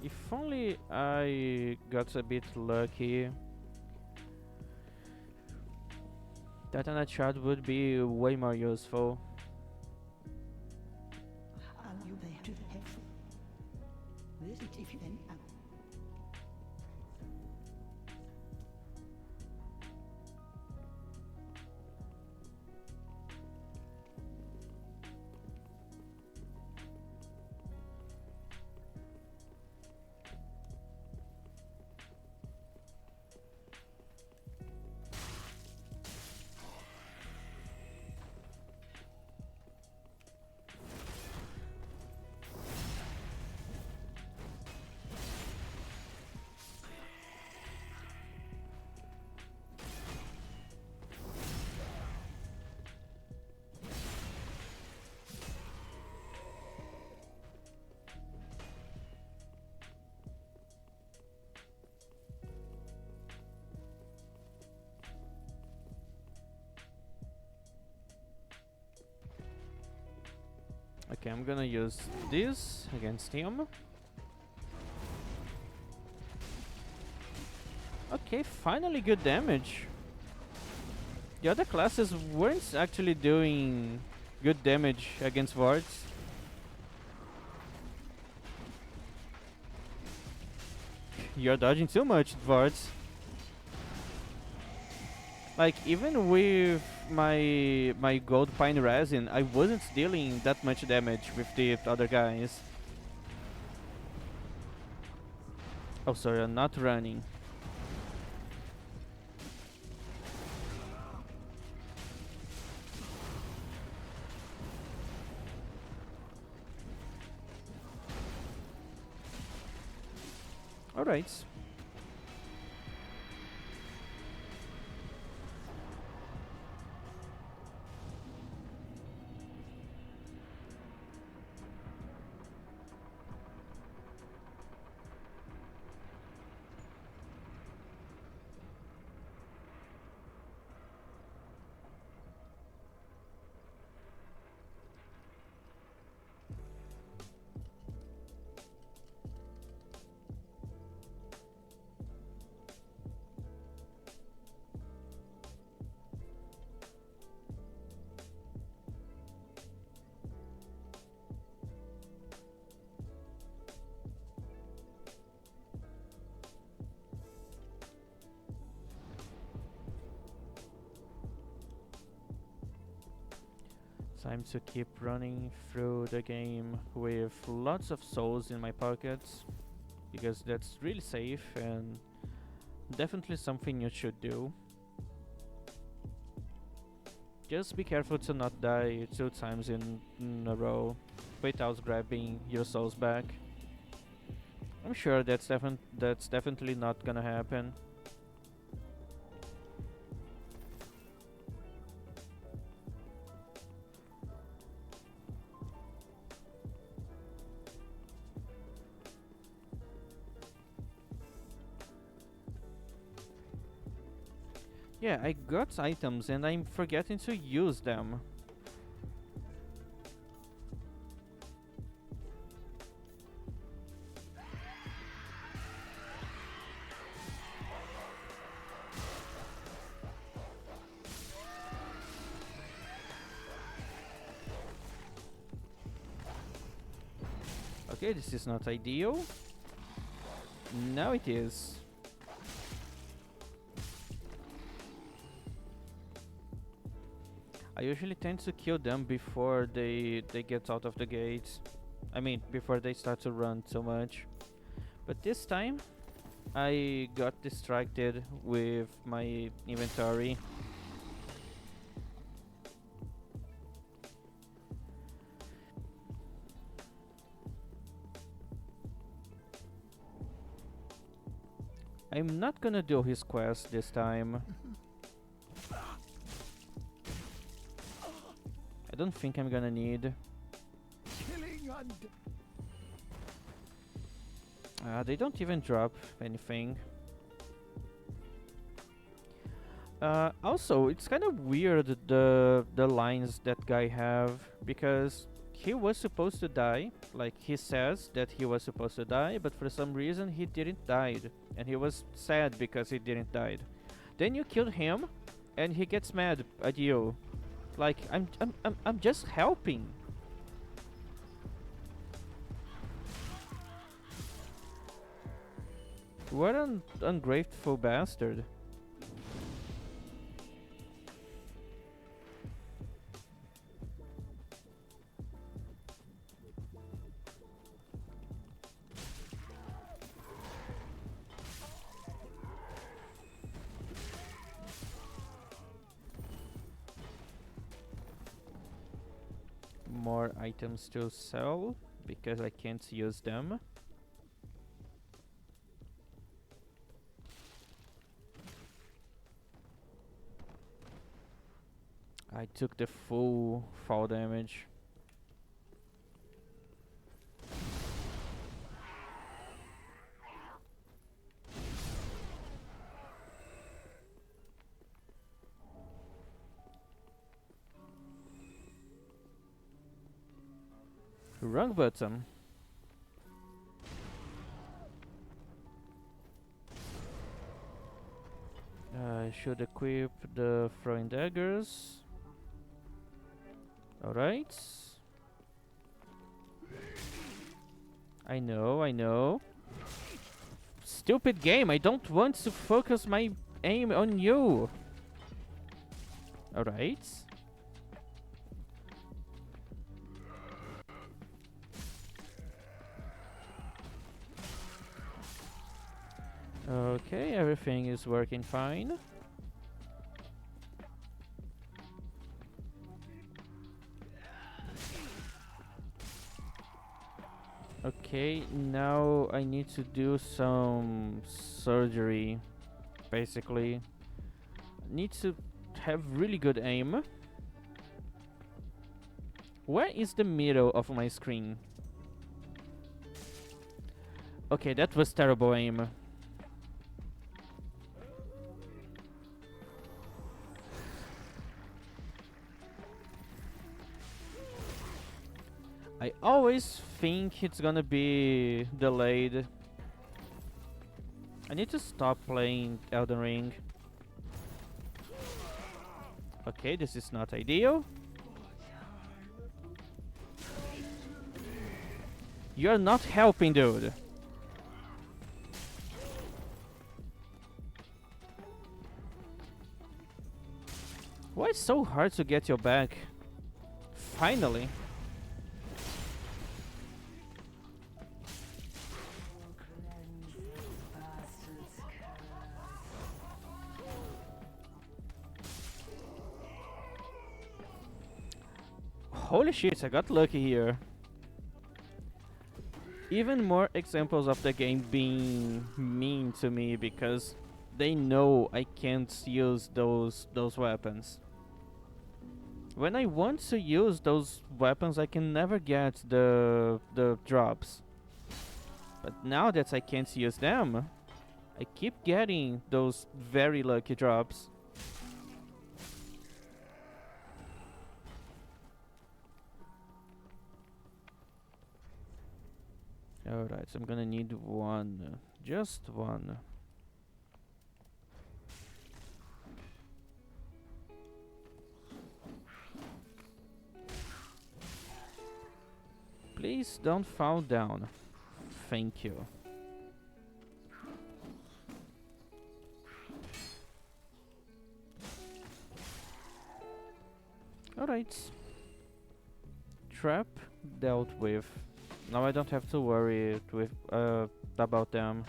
If only I got a bit lucky. That Anat shot would be way more useful. Are you there to helpful? Visit if you can. Okay, I'm gonna use this against him. Okay, finally good damage. The other classes weren't actually doing good damage against wards. You're dodging too much, wards. Like, even with my gold pine resin, I wasn't dealing that much damage with the other guys. Oh, sorry, I'm not running. Alright. Time to keep running through the game with lots of souls in my pockets, because that's really safe and definitely something you should do. Just be careful to not die 2 times in a row without grabbing your souls back. I'm sure that's definitely not gonna happen. Yeah, I got items and I'm forgetting to use them. Okay, this is not ideal. Now it is. I usually tend to kill them before they get out of the gates. I mean, before they start to run so much. But this time, I got distracted with my inventory. I'm not gonna do his quest this time. I don't think I'm gonna need. They don't even drop anything. Also, it's kind of weird the lines that guy have, because he was supposed to die. Like, he says that he was supposed to die, but for some reason he didn't die, and he was sad because he didn't die. Then you kill him, and he gets mad at you. Like, I'm just helping. What an ungrateful bastard. More items to sell because I can't use them. I took the full fall damage. Wrong button. I should equip the throwing daggers. Alright. I know. Stupid game, I don't want to focus my aim on you. Alright. Okay, everything is working fine. Okay, now I need to do some surgery, basically. Need to have really good aim. Where is the middle of my screen? Okay, that was terrible aim. I always think it's gonna be delayed. I need to stop playing Elden Ring. Okay, this is not ideal. You're not helping, dude. Why is it so hard to get your back? Finally. Holy shit, I got lucky here. even more examples of the game being mean to me because they know I can't use those weapons. When I want to use those weapons, I can never get the drops. But now that I can't use them, I keep getting those very lucky drops. Alright, so I'm gonna need one. Just one. Please don't fall down. Thank you. Alright. Trap dealt with. Now I don't have to worry with about them.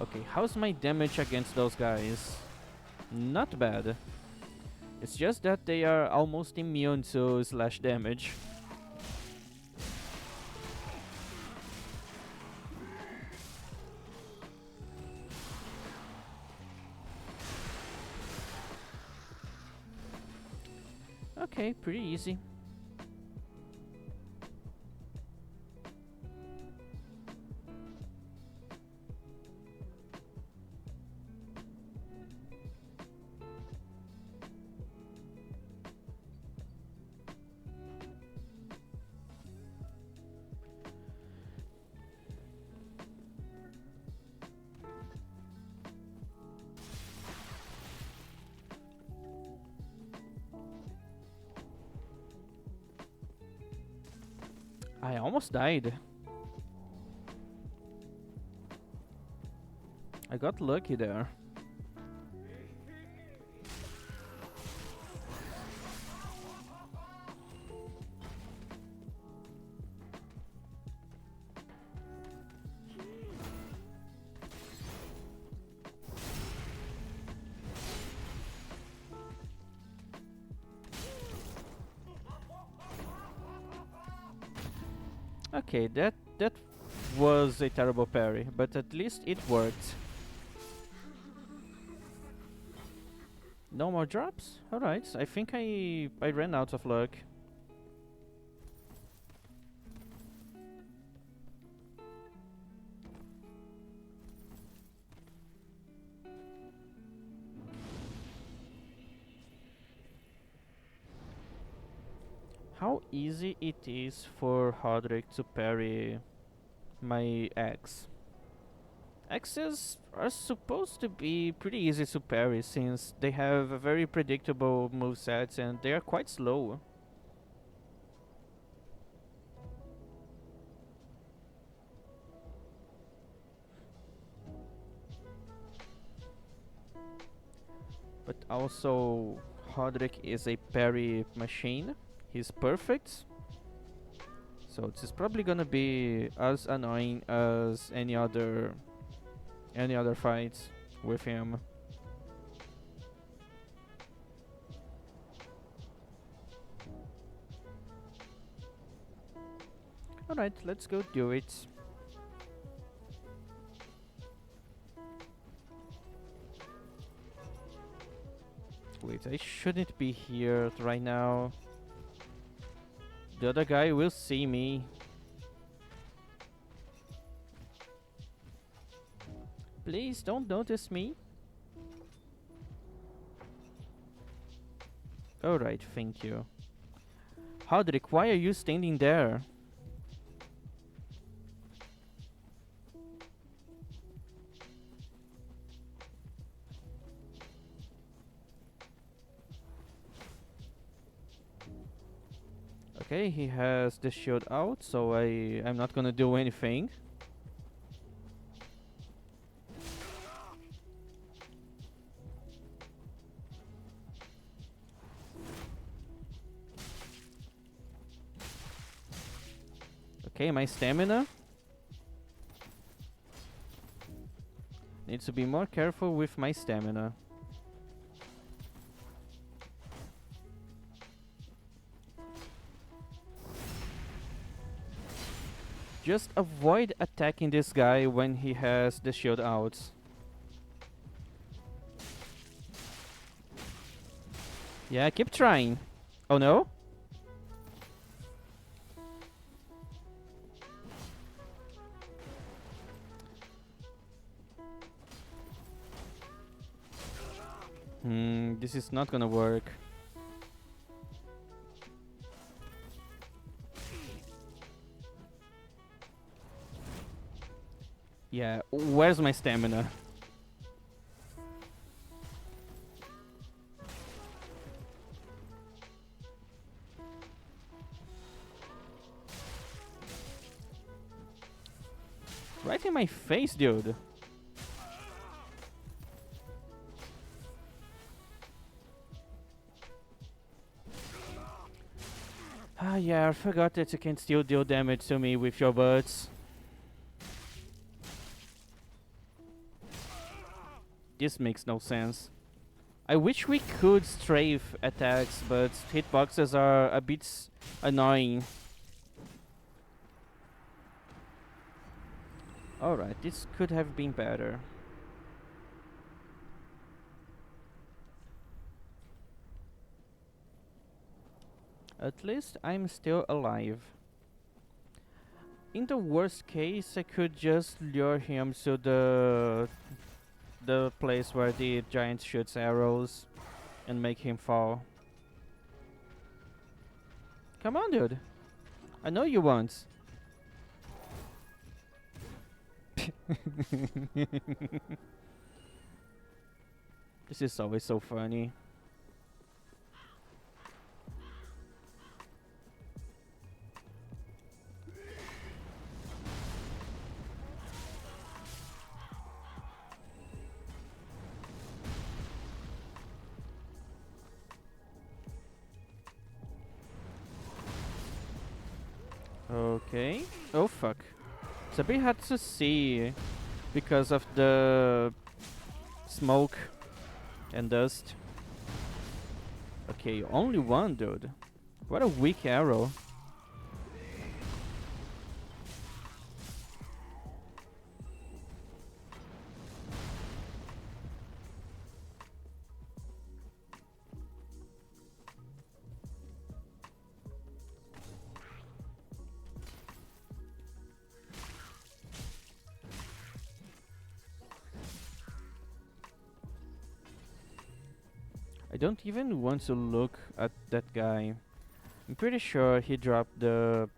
Okay, how's my damage against those guys? Not bad. It's just that they are almost immune to slash damage. Okay, pretty easy. I almost died. I got lucky there. Okay, that was a terrible parry, but at least it worked. No more drops? Alright, I think I ran out of luck. How easy it is for Hodrick to parry my axe. Axes are supposed to be pretty easy to parry since they have a very predictable movesets and they are quite slow. But also, Hodrick is a parry machine. He's perfect. So this is probably gonna be as annoying as any other fights with him. Alright, let's go do it. Wait, I shouldn't be here right now. The other guy will see me. Please don't notice me. Alright, thank you. Hodrick, why are you standing there? Okay, he has the shield out, so I'm not gonna do anything. Okay, my stamina. Need to be more careful with my stamina. Just avoid attacking this guy when he has the shield out. Yeah, keep trying. Oh no? This is not gonna work. Yeah, where's my stamina? Right in my face, dude. Ah, yeah, I forgot that you can still deal damage to me with your butts. This makes no sense. I wish we could strafe attacks, but hitboxes are a bit annoying. Alright, this could have been better. At least I'm still alive. In the worst case, I could just lure him to the place where the giant shoots arrows and make him fall. Come on, dude. I know you won't. This is always so funny. Okay. Oh fuck. It's a bit hard to see because of the smoke and dust. Okay, only one, dude. What a weak arrow. I don't even want to look at that guy. I'm pretty sure he dropped the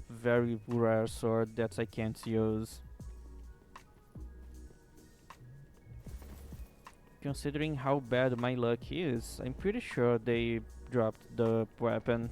very rare sword that I can't use. Considering how bad my luck is, I'm pretty sure they dropped the weapon.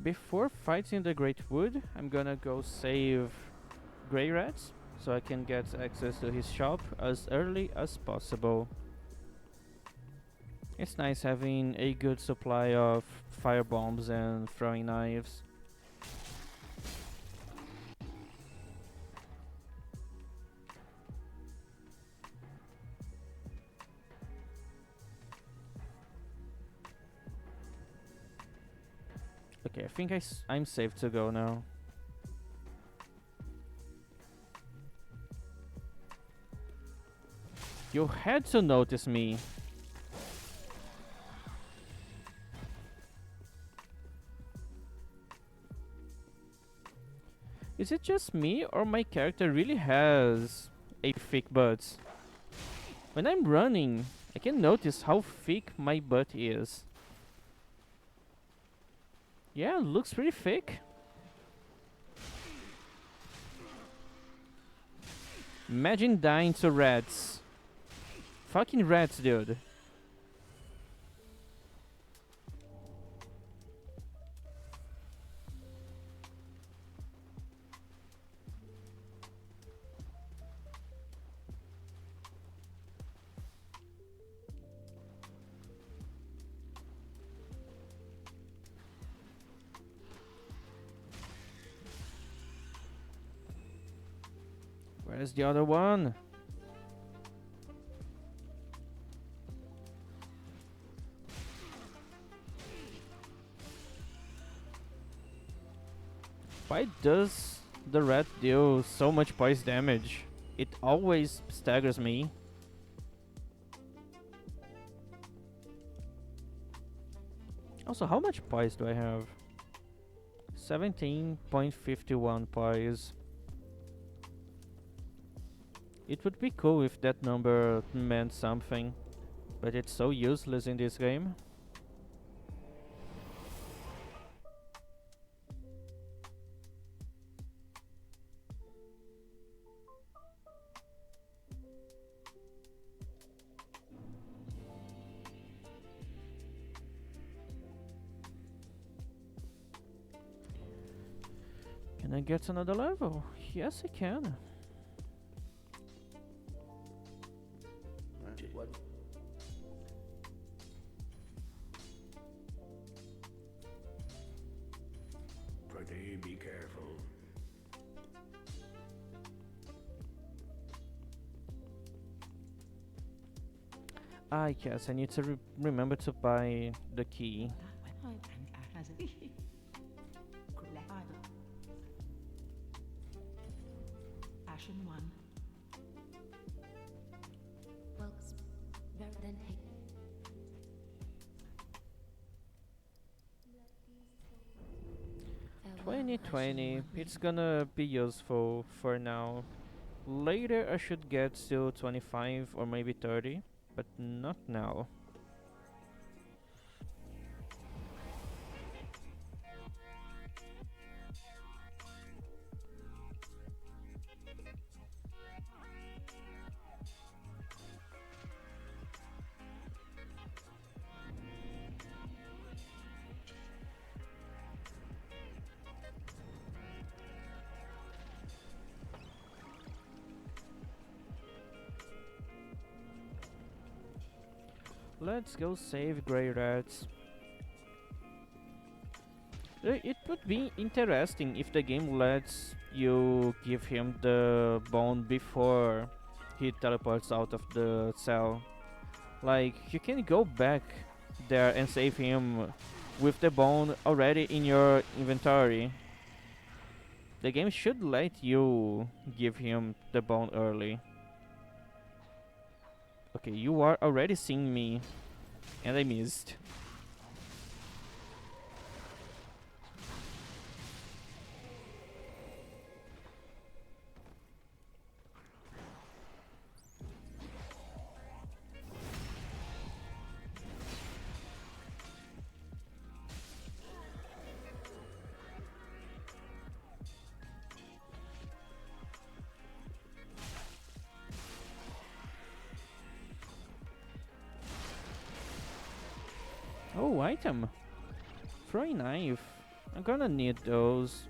Before fighting the Great Wood, I'm gonna go save Grey Rats so I can get access to his shop as early as possible. It's nice having a good supply of fire bombs and throwing knives. Okay, I think I'm safe to go now. You had to notice me. Is it just me or my character really has a thick butt? When I'm running, I can notice how thick my butt is. Yeah, looks pretty thick. Imagine dying to rats. Fucking rats, dude. Where's the other one? Why does the rat deal so much poise damage? It always staggers me. Also, how much poise do I have? 17.51 poise. It would be cool if that number meant something, but it's so useless in this game. Can I get another level? Yes, I can. What? Pretty be careful. Ah, yes, I need to remember to buy the key. Ashen one. Well, then hey. 2020, it's gonna be useful for now. Later I should get to 25 or maybe 30, but not now. Let's go save Grey Rats. It would be interesting if the game lets you give him the bone before he teleports out of the cell. Like, you can go back there and save him with the bone already in your inventory. The game should let you give him the bone early. Okay, you are already seeing me, and I missed. Oh, item. Throwing knife. I'm gonna need those.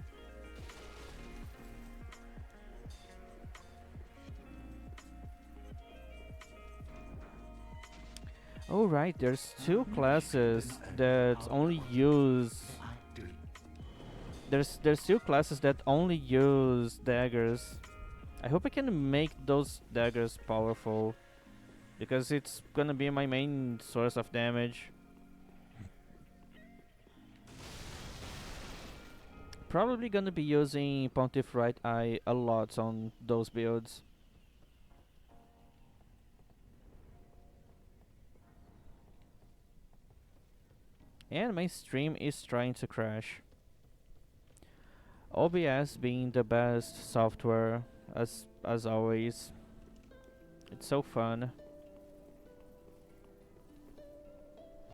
Oh right, there's two classes that only use. There's two classes that only use daggers. I hope I can make those daggers powerful, because it's gonna be my main source of damage. Probably gonna be using Pontiff Right Eye a lot on those builds. And my stream is trying to crash. OBS being the best software as always. It's so fun.